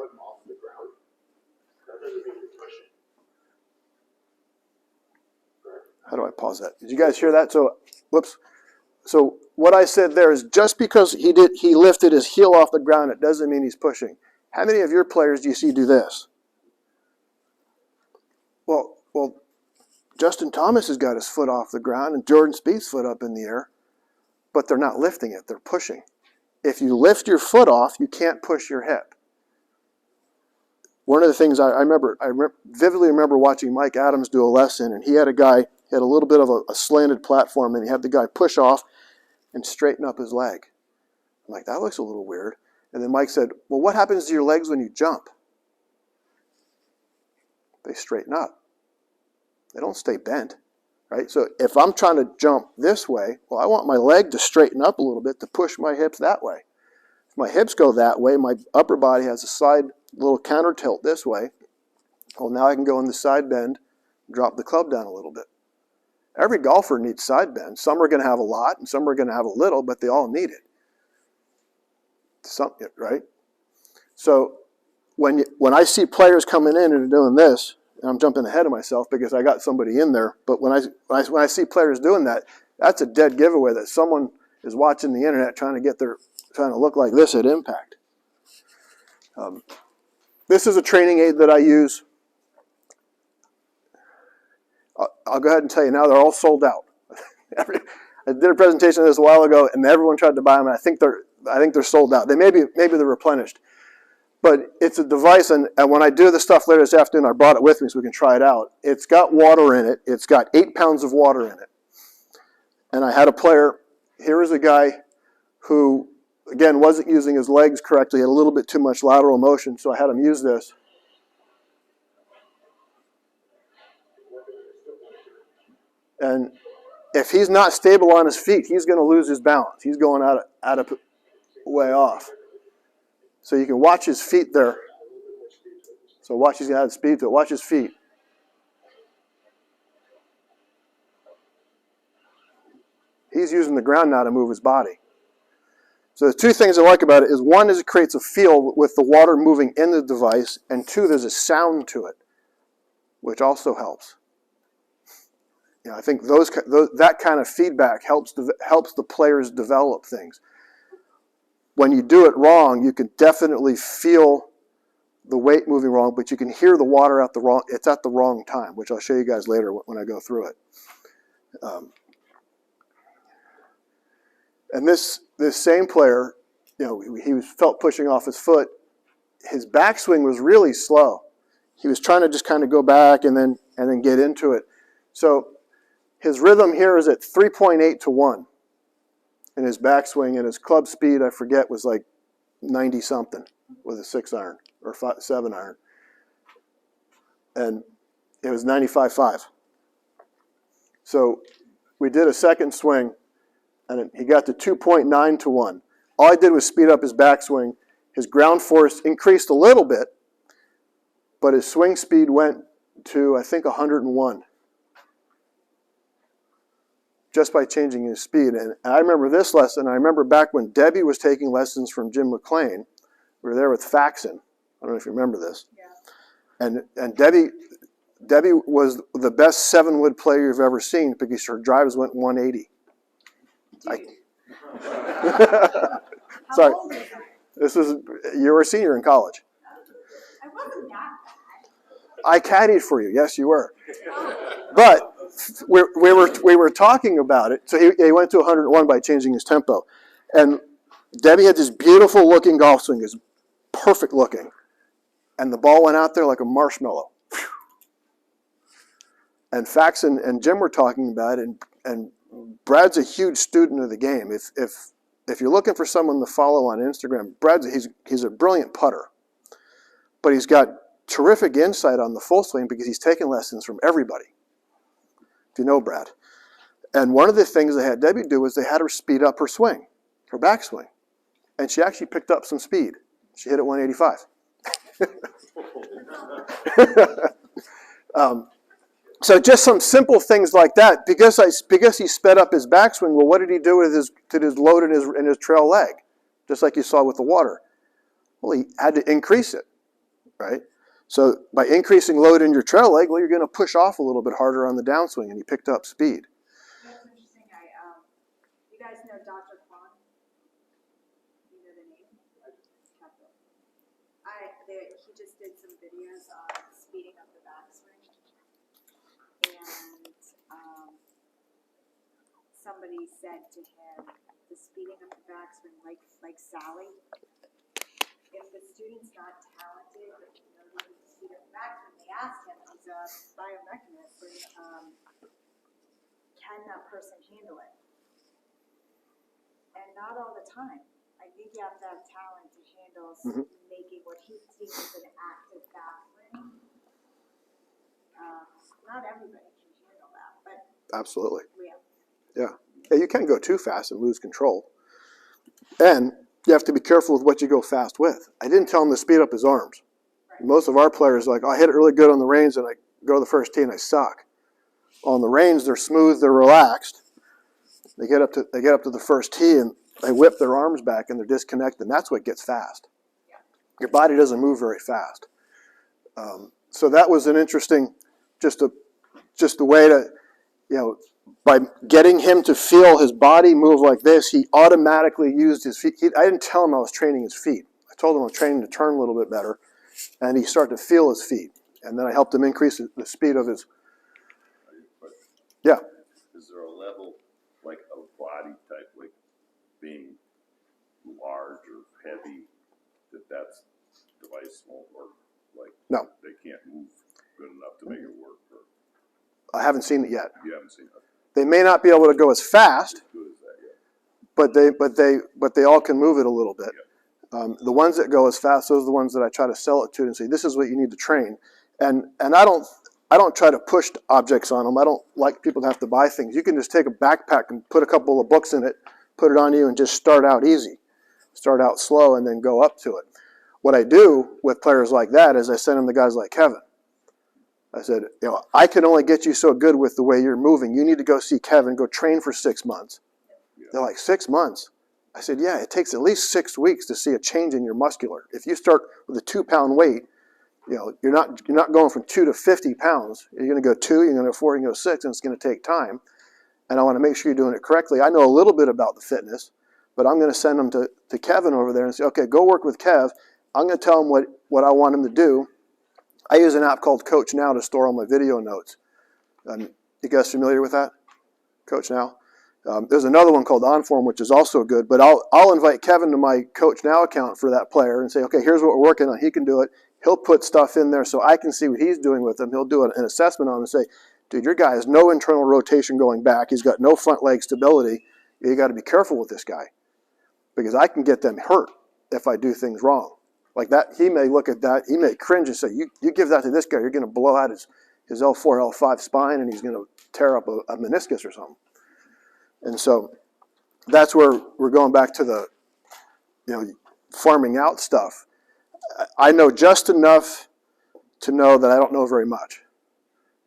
How do I pause that? Did you guys hear that? So, whoops. So what I said there is just because he lifted his heel off the ground, it doesn't mean he's pushing. How many of your players do you see do this? Well, Justin Thomas has got his foot off the ground and Jordan Spieth's foot up in the air, but they're not lifting it, they're pushing. If you lift your foot off, you can't push your hip. one of the things I vividly remember watching Mike Adams do a lesson, and he had a little bit of a slanted platform, and he had the guy push off and straighten up his leg. I'm like, that looks a little weird. And then Mike said, well, what happens to your legs when you jump? They straighten up. They don't stay bent, right? So if I'm trying to jump this way, well, I want my leg to straighten up a little bit to push my hips that way. If my hips go that way, my upper body has a side little counter tilt this way. Well, now I can go in the side bend, drop the club down a little bit. Every golfer needs side bend. Some are going to have a lot, and some are going to have a little, but they all need it. Right? So when I see players coming in and doing this, and I'm jumping ahead of myself because I got somebody in there, but when I see players doing that, that's a dead giveaway that someone is watching the internet trying to look like this at impact. This is a training aid that I use. I'll go ahead and tell you now, they're all sold out. I did a presentation of this a while ago, and everyone tried to buy them, and I think they're sold out. Maybe they're replenished. But it's a device, and when I do the stuff later this afternoon, I brought it with me so we can try it out. It's got water in it. It's got 8 pounds of water in it. And I had a player, here is a guy who, again, wasn't using his legs correctly, had a little bit too much lateral motion, so I had him use this. And if he's not stable on his feet, he's going to lose his balance. He's going out of way off. So you can watch his feet there. So watch, he's going to add speed to it. Watch his feet. He's using the ground now to move his body. So the two things I like about it is, one is it creates a feel with the water moving in the device, and two, there's a sound to it, which also helps. You know, I think that kind of feedback helps the players develop things. When you do it wrong, you can definitely feel the weight moving wrong, but you can hear the water at the wrong time, which I'll show you guys later when I go through it. And this same player, you know, he felt pushing off his foot. His backswing was really slow. He was trying to just kind of go back and then get into it. So his rhythm here is at 3.8 to 1 in his backswing, and his club speed, I forget, was like 90 something with a 6-iron or 7-iron, and it was 95.5. So we did a second swing, and he got to 2.9 to 1. All I did was speed up his backswing. His ground force increased a little bit, but his swing speed went to, I think, 101. Just by changing his speed. And I remember this lesson. I remember back when Debbie was taking lessons from Jim McLean. We were there with Faxon. I don't know if you remember this. Yeah. And Debbie was the best 7-wood player you've ever seen because her drives went 180. Sorry. How old was I? You were a senior in college. I wasn't that bad. I caddied for you. Yes, you were. But we were talking about it. So he went to 101 by changing his tempo. And Debbie had this beautiful looking golf swing. It was perfect looking. And the ball went out there like a marshmallow. Whew. And Faxon and Jim were talking about it. And Brad's a huge student of the game. If you're looking for someone to follow on Instagram, he's a brilliant putter. But he's got terrific insight on the full swing because he's taken lessons from everybody. If you know Brad. And one of the things they had Debbie do was they had her speed up her swing, her backswing. And she actually picked up some speed. She hit it 185. So just some simple things like that. Because he sped up his backswing, well, what did he do with his load in his trail leg? Just like you saw with the water. Well, he had to increase it, right? So by increasing load in your trail leg, well, you're going to push off a little bit harder on the downswing, and he picked up speed. That's interesting. You guys know Dr. Kwan? You know the name? He just did some videos on speeding up the backswing, and somebody said to him, the speeding up the backswing, like Sally, if the student's not talented, but you know they can speed of the back, and they asked him, he's a biomechanist, and, can that person handle it? And not all the time. I think you have to have talent to handle making what he sees as an active bathroom. Not everybody can handle that, but Absolutely. yeah. Yeah, you can go too fast and lose control. And you have to be careful with what you go fast with. I didn't tell him to speed up his arms. Right. Most of our players are like, I hit it really good on the range and I go to the first tee and I suck. On the range, they're smooth, they're relaxed. They get up to the first tee and they whip their arms back and they're disconnected. And that's what gets fast. Yeah. Your body doesn't move very fast. So that was an interesting, just a way to, by getting him to feel his body move like this, he automatically used his feet. I didn't tell him I was training his feet. I told him I was training to turn a little bit better, and he started to feel his feet. And then I helped him increase the speed of his. Yeah. Is there a level, like a body type, like being large or heavy, that's device won't work? Like, No. They can't move good enough to make it work? Or I haven't seen it yet. you haven't seen it? They may not be able to go as fast, As good as that yet? but they all can move it a little bit. The ones that go as fast, those are the ones that I try to sell it to and say, this is what you need to train. And I don't try to push objects on them. I don't like people to have to buy things. You can just take a backpack and put a couple of books in it, put it on you, and just start out easy. Start out slow and then go up to it. What I do with players like that is I send them to guys like Kevin. I said, I can only get you so good with the way you're moving. You need to go see Kevin, go train for 6 months. Yeah. They're like, 6 months? I said, yeah, it takes at least 6 weeks to see a change in your muscular. If you start with a 2-pound weight, you're not going from 2 to 50 pounds. You're going to go 2, you're going to go 4, you're going to go 6, and it's going to take time. And I want to make sure you're doing it correctly. I know a little bit about the fitness, but I'm going to send them to Kevin over there and say, okay, go work with Kev. I'm going to tell him what I want him to do. I use an app called Coach Now to store all my video notes. You guys familiar with that? Coach Now? There's another one called OnForm, which is also good, but I'll invite Kevin to my Coach Now account for that player and say, okay, here's what we're working on. He can do it. He'll put stuff in there so I can see what he's doing with him. He'll do an assessment on him and say, dude, your guy has no internal rotation going back. He's got no front leg stability. You got to be careful with this guy because I can get them hurt if I do things wrong. Like that, he may look at that, he may cringe and say, you give that to this guy, you're going to blow out his L4, L5 spine, and he's going to tear up a meniscus or something. And so that's where we're going back to the, farming out stuff. I know just enough to know that I don't know very much.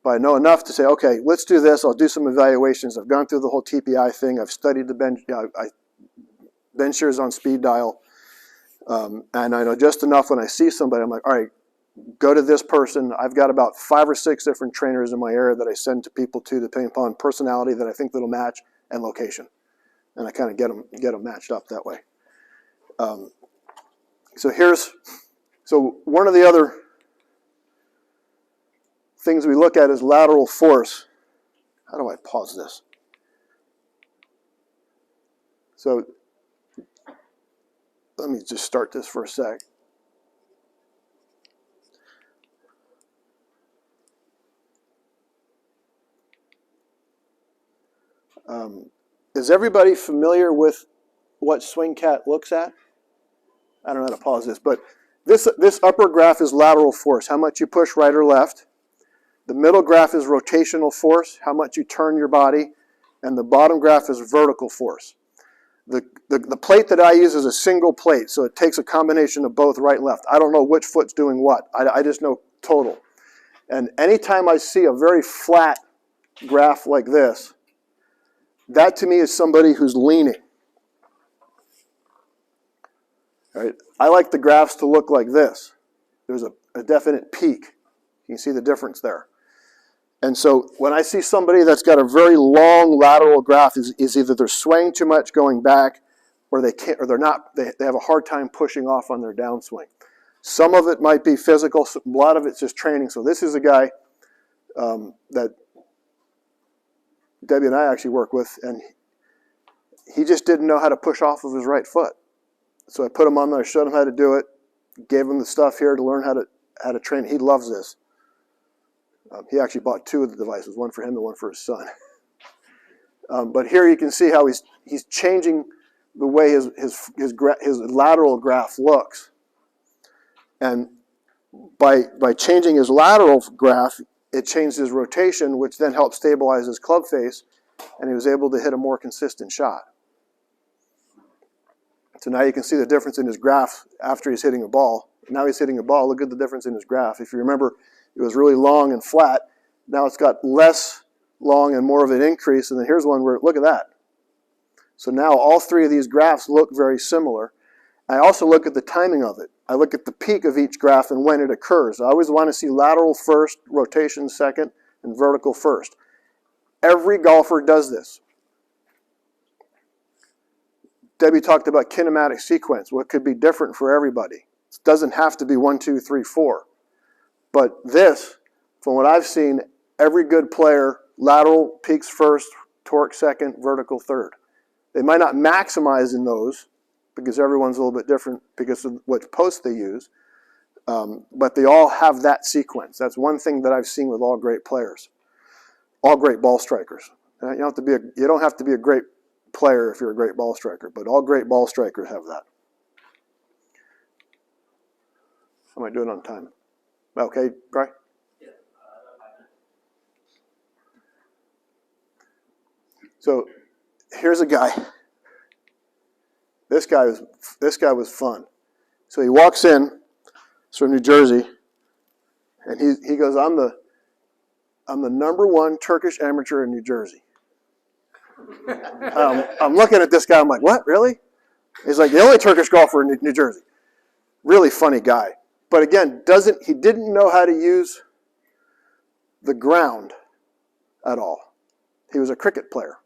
But I know enough to say, okay, let's do this. I'll do some evaluations. I've gone through the whole TPI thing. I've studied the bench, bench shears on speed dial. And I know just enough when I see somebody, I'm like, all right, go to this person. I've got about 5 or 6 different trainers in my area that I send to people to, depending upon personality that I think that'll match and location. And I kind of get them matched up that way. So one of the other things we look at is lateral force. How do I pause this? So let me just start this for a sec. Is everybody familiar with what SwingCat looks at? I don't know how to pause this, but this upper graph is lateral force, how much you push right or left. The middle graph is rotational force, how much you turn your body, and the bottom graph is vertical force. The plate that I use is a single plate, so it takes a combination of both right and left. I don't know which foot's doing what. I just know total. And anytime I see a very flat graph like this, that to me is somebody who's leaning. Right? I like the graphs to look like this. There's a definite peak. You can see the difference there. And so when I see somebody that's got a very long lateral graph, is either they're swaying too much going back, or they can't, or they're not. They have a hard time pushing off on their downswing. Some of it might be physical. A lot of it's just training. So this is a guy that Debbie and I actually work with, and he just didn't know how to push off of his right foot. So I put him on there, showed him how to do it, gave him the stuff here to learn how to had a train. He loves this. He actually bought 2 of the devices, one for him and one for his son. But here you can see how he's changing the way his lateral graph looks. And by changing his lateral graph, it changed his rotation, which then helped stabilize his club face, and he was able to hit a more consistent shot. So now you can see the difference in his graph after he's hitting a ball. Now he's hitting a ball. Look at the difference in his graph. If you remember, it was really long and flat. Now it's got less long and more of an increase. And then here's one where, look at that. So now all 3 of these graphs look very similar. I also look at the timing of it. I look at the peak of each graph and when it occurs. I always want to see lateral first, rotation second, and vertical first. Every golfer does this. Debbie talked about kinematic sequence, what could be different for everybody. It doesn't have to be 1, 2, 3, 4. But this, from what I've seen, every good player, lateral peaks first, torque second, vertical third. They might not maximize in those because everyone's a little bit different because of what post they use, but they all have that sequence. That's one thing that I've seen with all great players, all great ball strikers. You don't have to be a great player if you're a great ball striker, but all great ball strikers have that. How am I doing on time? Okay, Bry? Yeah. So here's a guy. This guy was fun. So he walks in. He's from New Jersey, and he goes, I'm the #1 Turkish amateur in New Jersey. I'm looking at this guy. I'm like, what? Really? He's like the only Turkish golfer in New Jersey. Really funny guy. But again, he didn't know how to use the ground at all. He was a cricket player.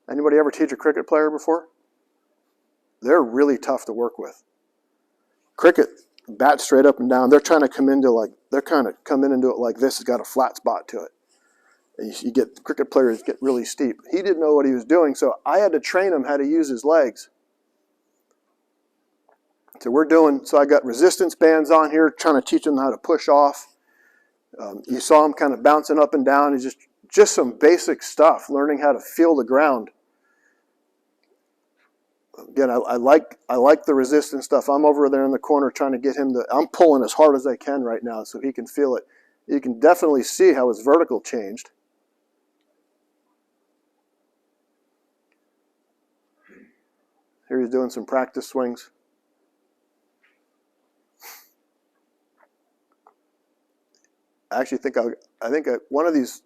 Anybody ever teach a cricket player before? They're really tough to work with. Cricket, bat straight up and down. They're trying to come into it like this. It's got a flat spot to it. And you get cricket players get really steep. He didn't know what he was doing, so I had to train him how to use his legs. So I got resistance bands on here, trying to teach him how to push off. You saw him kind of bouncing up and down. It's just some basic stuff, learning how to feel the ground. Again, I like the resistance stuff. I'm over there in the corner trying to get him I'm pulling as hard as I can right now so he can feel it. You can definitely see how his vertical changed. Here he's doing some practice swings. I actually think one of these,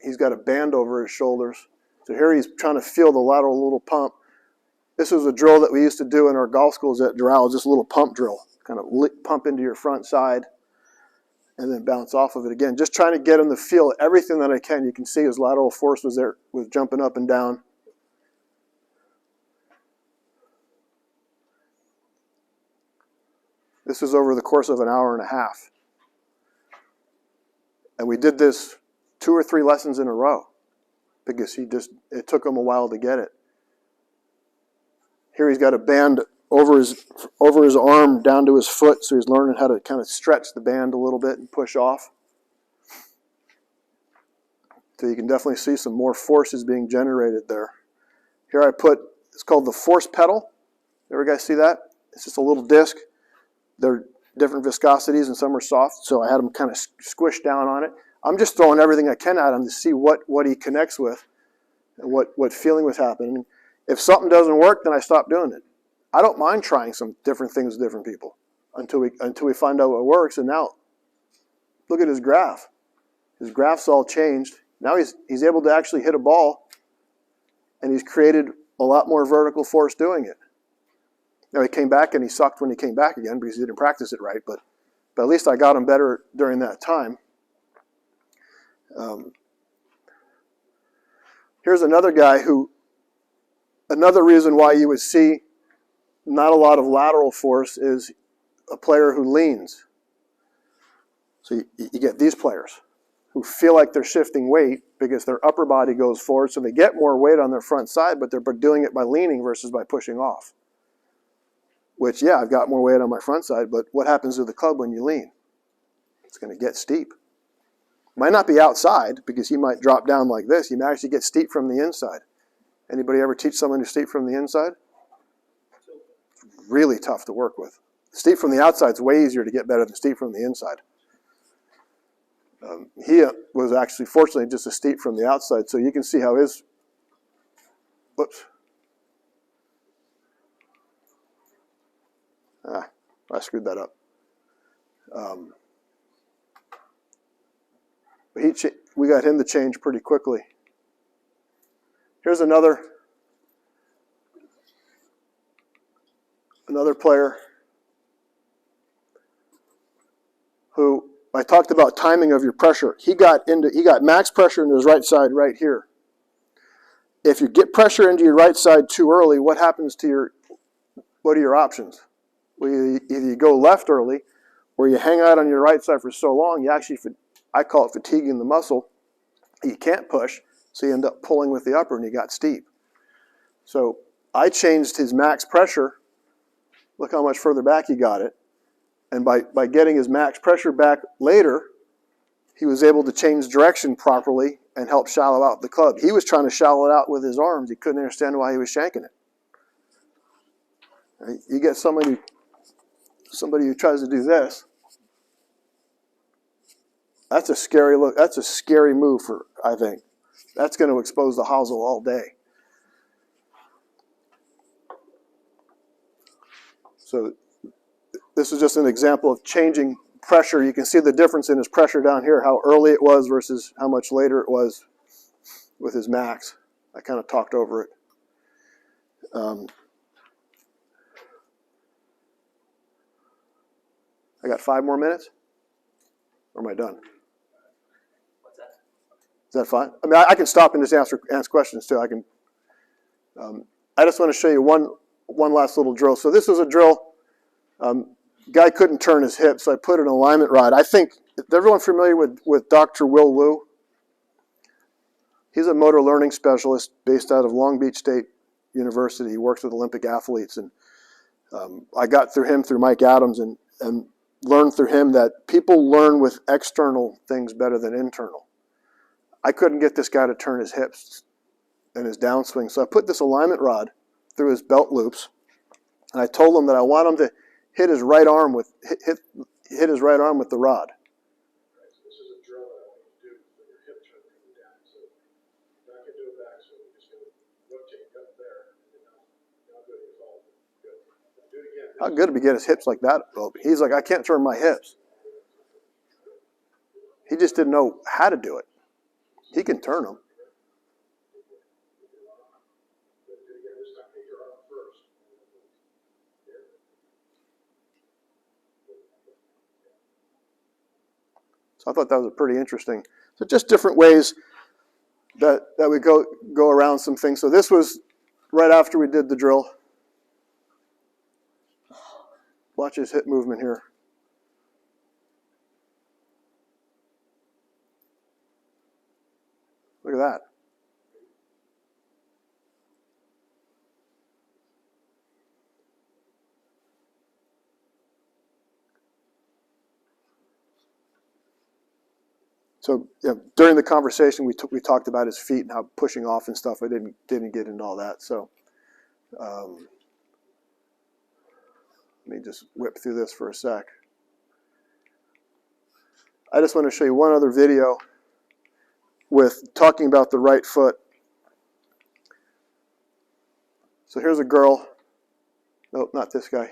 he's got a band over his shoulders. So here he's trying to feel the lateral little pump. This was a drill that we used to do in our golf schools at Doral, just a little pump drill. Kind of pump into your front side and then bounce off of it again. Just trying to get him to feel everything that I can. You can see his lateral force was jumping up and down. This was over the course of an hour and a half. And we did this 2 or 3 lessons in a row because it took him a while to get it. Here he's got a band over his arm down to his foot, so he's learning how to kind of stretch the band a little bit and push off. So you can definitely see some more forces being generated there. Here it's called the force pedal. Ever guys see that? It's just a little disc. They're different viscosities and some are soft, so I had him kind of squish down on it. I'm just throwing everything I can at him to see what he connects with and what feeling was happening. If something doesn't work, then I stop doing it. I don't mind trying some different things with different people until we find out what works. And now, look at his graph. His graph's all changed. Now he's able to actually hit a ball, and he's created a lot more vertical force doing it. Now he came back and he sucked when he came back again because he didn't practice it right, but at least I got him better during that time. Here's another guy another reason why you would see not a lot of lateral force is a player who leans. So you get these players who feel like they're shifting weight because their upper body goes forward, so they get more weight on their front side, but they're doing it by leaning versus by pushing off. which, yeah, I've got more weight on my front side, but what happens to the club when you lean? It's going to get steep. Might not be outside because he might drop down like this. He might actually get steep from the inside. Anybody ever teach someone to steep from the inside? Really tough to work with. Steep from the outside is way easier to get better than steep from the inside. He was actually, fortunately, just a steep from the outside, so you can see how his, whoops. I screwed that up. But we got him to change pretty quickly. Here's another player who I talked about timing of your pressure. He got max pressure into his right side right here. If you get pressure into your right side too early, what happens to what are your options? Well, either you go left early, or you hang out on your right side for so long, you actually, I call it fatiguing the muscle. You can't push, so you end up pulling with the upper, and you got steep. So I changed his max pressure. Look how much further back he got it. And by getting his max pressure back later, he was able to change direction properly and help shallow out the club. He was trying to shallow it out with his arms. He couldn't understand why he was shanking it. Right? You get somebody who tries to do this. That's a scary look. That's a scary move I think. That's going to expose the hosel all day. So this is just an example of changing pressure. You can see the difference in his pressure down here, how early it was versus how much later it was with his max. I kind of talked over it. I got 5 more minutes? Or am I done? What's that? Is that fine? I mean, I can stop and just ask questions too. I just want to show you one last little drill. So this is a drill. Guy couldn't turn his hip, so I put an alignment rod. I think, is everyone familiar with Dr. Will Wu? He's a motor learning specialist based out of Long Beach State University. He works with Olympic athletes. And I got through him through Mike Adams and learned through him that people learn with external things better than internal. I couldn't get this guy to turn his hips and his downswing, so I put this alignment rod through his belt loops, and I told him that I want him to hit his right arm with his right arm with the rod. This is a drill that I want you to do for your hip turn coming down. So not gonna do it back, so we're just gonna rotate up there. How good is all good. Do it again. How good did he get his hips like that? Well, he's like, I can't turn my hips. He just didn't know how to do it. He can turn them. So I thought that was a pretty interesting. So just different ways that we go around some things. So this was right after we did the drill. Watch his hip movement here. Look at that. So during the conversation, we talked about his feet and how pushing off and stuff. I didn't get into all that. So let me just whip through this for a sec. I just want to show you one other video with talking about the right foot. So here's a girl. Nope, not this guy.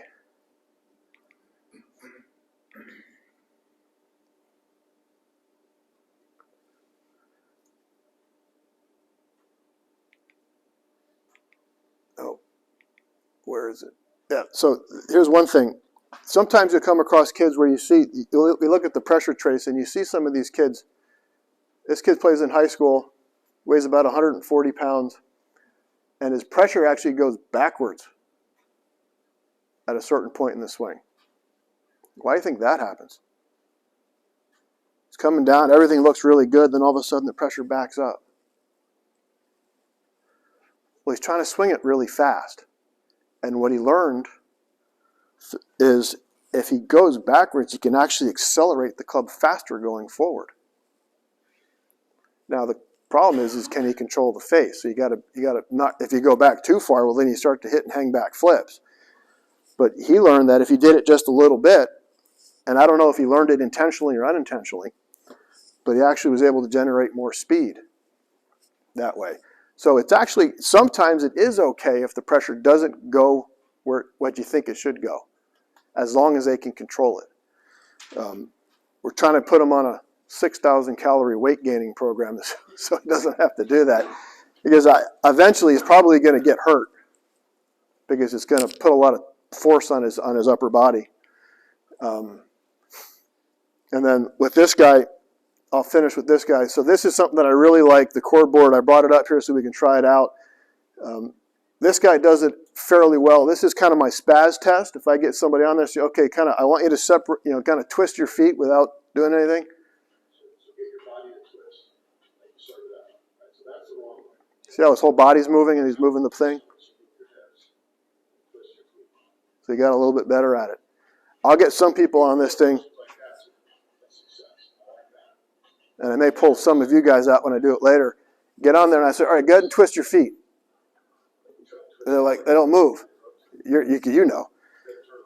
Oh, where is it? Yeah, so here's one thing. Sometimes you come across kids where you look at the pressure trace and you see some of these kids. This kid plays in high school, weighs about 140 pounds, and his pressure actually goes backwards at a certain point in the swing. Why do you think that happens? It's coming down, everything looks really good, then all of a sudden the pressure backs up. Well, he's trying to swing it really fast. And what he learned is if he goes backwards, he can actually accelerate the club faster going forward. Now the problem is can he control the face? So you got to not. If you go back too far, well then you start to hit and hang back flips. But he learned that if he did it just a little bit, and I don't know if he learned it intentionally or unintentionally, but he actually was able to generate more speed that way. So it's actually, sometimes it is okay if the pressure doesn't go where what you think it should go, as long as they can control it. We're trying to put him on a 6,000 calorie weight gaining program so he doesn't have to do that, because eventually he's probably going to get hurt because it's going to put a lot of force on his upper body. And then with this guy, I'll finish with this guy. So this is something that I really like, the core board. I brought it up here so we can try it out. This guy does it fairly well. This is kind of my spaz test. If I get somebody on this, okay, kind of, I want you to separate, kind of twist your feet without doing anything. So get your body to twist, like you started out. Right? So that's the wrong way. See how his whole body's moving and he's moving the thing? So he got a little bit better at it. I'll get some people on this thing, and I may pull some of you guys out when I do it later. Get on there and I say, all right, go ahead and twist your feet. And they're like, they don't move. You know.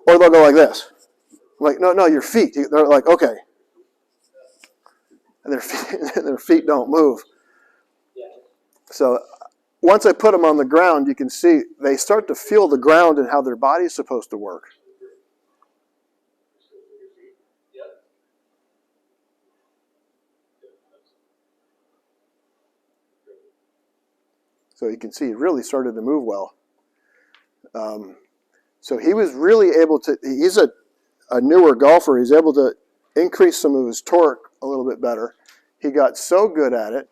Or they'll go like this. I'm like, no, your feet. They're like, okay. And their feet don't move. So once I put them on the ground, you can see they start to feel the ground and how their body's supposed to work. So you can see he really started to move well. So he was really able to, he's a newer golfer, he's able to increase some of his torque a little bit better. He got so good at it.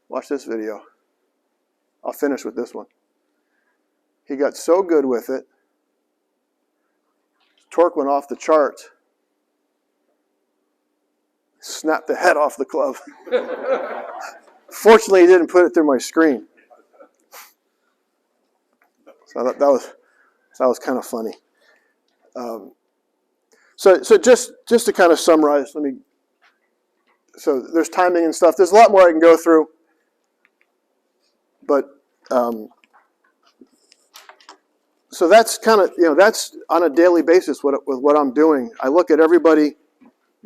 Watch this video. I'll finish with this one. He got so good with it, his torque went off the charts. Snapped the head off the club. Fortunately, he didn't put it through my screen. So that was kind of funny. So just to kind of summarize, so there's timing and stuff. There's a lot more I can go through, but so that's kind of, that's on a daily basis with what I'm doing. I look at everybody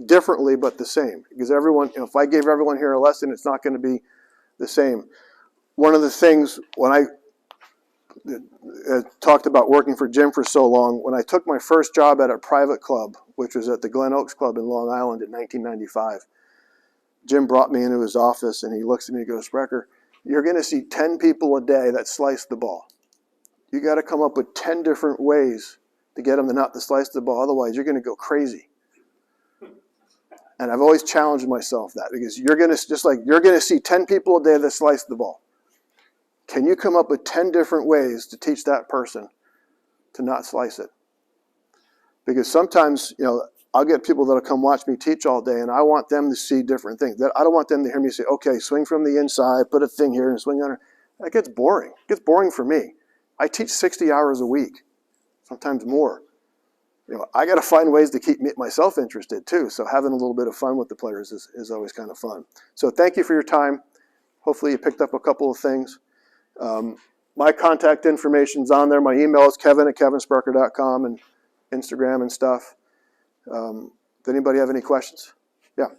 differently but the same, because everyone, if I gave everyone here a lesson, it's not going to be the same. One of the things when I talked about working for Jim for so long, when I took my first job at a private club, which was at the Glen Oaks Club in Long Island in 1995, Jim brought me into his office and he looks at me and goes, Sprecher, you're going to see 10 people a day that slice the ball. You got to come up with 10 different ways to get them not to slice the ball, otherwise you're going to go crazy. And I've always challenged myself that, because you're going to see 10 people a day that slice the ball. Can you come up with 10 different ways to teach that person to not slice it? Because sometimes, I'll get people that'll come watch me teach all day, and I want them to see different things. I don't want them to hear me say, okay, swing from the inside, put a thing here and swing under. That gets boring. It gets boring for me. I teach 60 hours a week, sometimes more. I got to find ways to keep myself interested too. So having a little bit of fun with the players is always kind of fun. So thank you for your time. Hopefully you picked up a couple of things. My contact information's on there. My email is kevin@kevinsparker.com, and Instagram and stuff. Does anybody have any questions? Yeah. You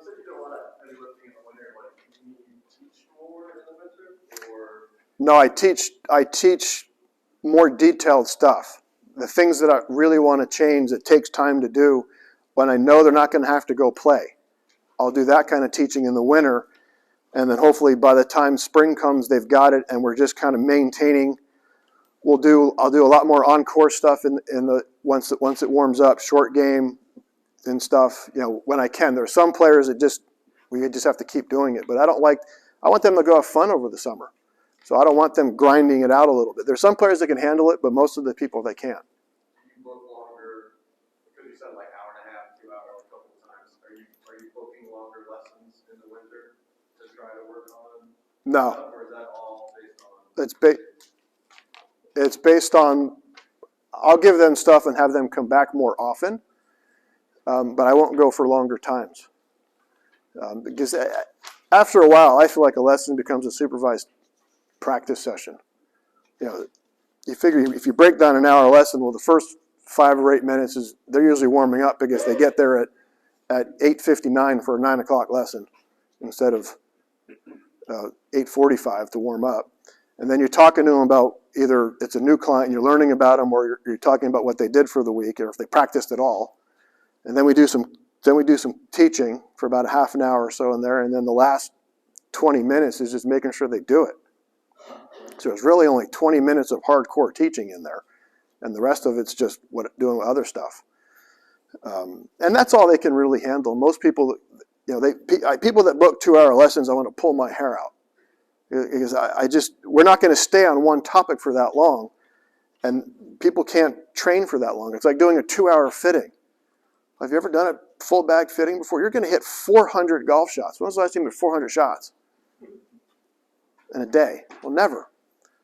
said you do a lot of heavy lifting in the winter. Do you teach more in the winter, or? No, I teach more detailed stuff. The things that I really want to change that takes time to do, when I know they're not going to have to go play. I'll do that kind of teaching in the winter, and then hopefully by the time spring comes, they've got it, and we're just kind of maintaining. I'll do a lot more on-course stuff in the once it warms up, short game and stuff. When I can. There are some players that we just have to keep doing it, but I want them to go have fun over the summer. So I don't want them grinding it out a little bit. There's some players that can handle it, but most of the people, they can't. You book longer, because you said like hour and a half, 2 hours a couple of times. Are you booking longer lessons in the winter to try to work on No. stuff, or is that all based on? It's based on, I'll give them stuff and have them come back more often, but I won't go for longer times. Because after a while, I feel like a lesson becomes a supervised practice session. You know, you figure if you break down an hour lesson, well, the first 5 or 8 minutes is they're usually warming up because they get there at 8:59 for a 9 o'clock lesson instead of 8:45 to warm up. And then you're talking to them about either it's a new client, you're learning about them, or you're talking about what they did for the week, or if they practiced at all. And then we do some teaching for about a half an hour or so in there, and then the last 20 minutes is just making sure they do it. So it's really only 20 minutes of hardcore teaching in there, and the rest of it's just doing other stuff. And that's all they can really handle. Most people, you know, people that book 2-hour lessons, I want to pull my hair out. Because we're not going to stay on one topic for that long, and people can't train for that long. It's like doing a 2-hour fitting. Have you ever done a full bag fitting before? You're going to hit 400 golf shots. When was the last time you hit 400 shots in a day? Well, never.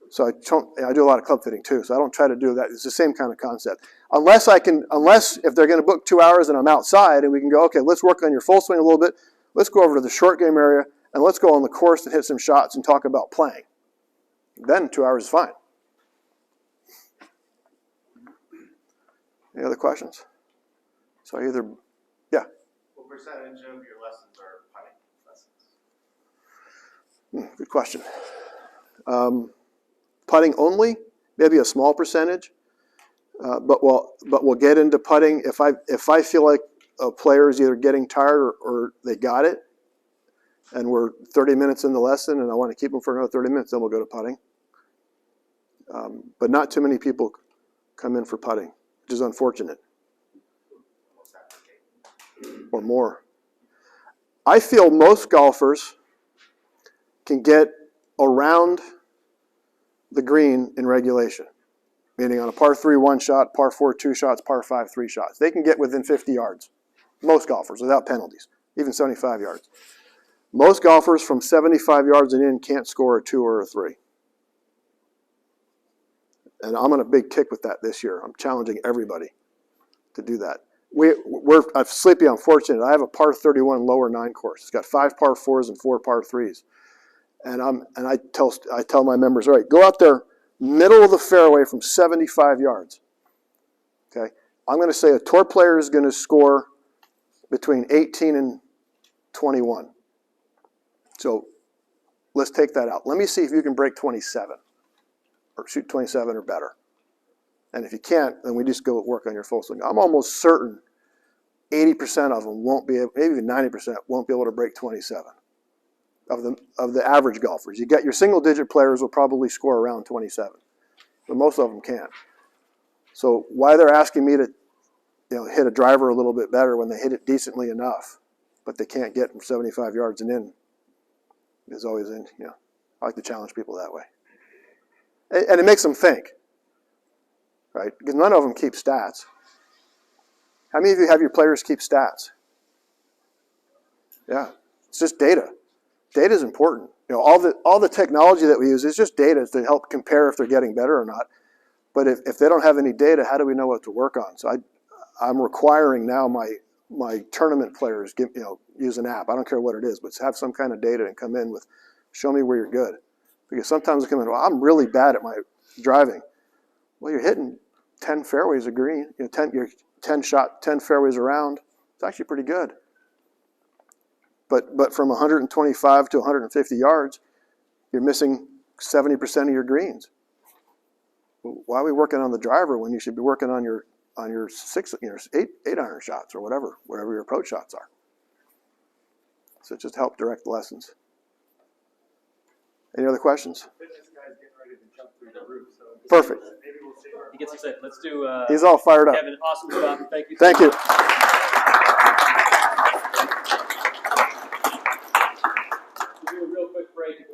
So I do a lot of club fitting too, so I don't try to do that. It's the same kind of concept. Unless if they're going to book 2 hours and I'm outside and we can go, okay, let's work on your full swing a little bit. Let's go over to the short game area and let's go on the course and hit some shots and talk about playing. Then 2 hours is fine. Any other questions? So yeah. What percentage of your lessons are putting lessons? Good question. Putting only, maybe a small percentage, but we'll get into putting if I feel like a player is either getting tired or they got it, and we're 30 minutes in the lesson, and I want to keep them for another 30 minutes, then we'll go to putting. But not too many people come in for putting, which is unfortunate. Or more. I feel most golfers can get around the green in regulation, meaning on a par 3 1 shot, par 4 2 shots, par 5 3 shots. They can get within 50 yards. Most golfers without penalties, even 75 yards. Most golfers from 75 yards and in can't score a 2 or a 3. And I'm on a big kick with that this year. I'm challenging everybody to do that. I'm sleepy unfortunate. I have a par 31 lower 9 course. It's got 5 par 4s and 4 par 3s. And I tell my members, all right, go out there, middle of the fairway from 75 yards. Okay? I'm going to say a tour player is going to score between 18 and 21. So let's take that out. Let me see if you can break 27 or shoot 27 or better. And if you can't, then we just go work on your full swing. I'm almost certain 80% of them won't be able, maybe even 90% won't be able to break 27 of the average golfers. You get your single-digit players will probably score around 27, but most of them can't. So why they're asking me to, hit a driver a little bit better when they hit it decently enough, but they can't get from 75 yards and in, is always in. I like to challenge people that way, and it makes them think. Right? Because none of them keep stats. How many of you have your players keep stats? Yeah, it's just data. Data is important. All the technology that we use is just data to help compare if they're getting better or not. But if they don't have any data, how do we know what to work on? So I'm requiring now my tournament players use an app. I don't care what it is, but have some kind of data and come in with, show me where you're good. Because sometimes they come in, well, I'm really bad at my driving. Well, you're hitting 10 fairways of green, 10 fairways around. It's actually pretty good. But from 125 to 150 yards, you're missing 70% of your greens. Why are we working on the driver when you should be working on your 8 iron shots or whatever your approach shots are? So just help direct the lessons. Any other questions? Fitness guy's getting ready to jump through the roof, so Perfect. maybe we'll see. He gets excited. Let's do. He's all fired up. Kevin, awesome stuff. Thank you. Thank you.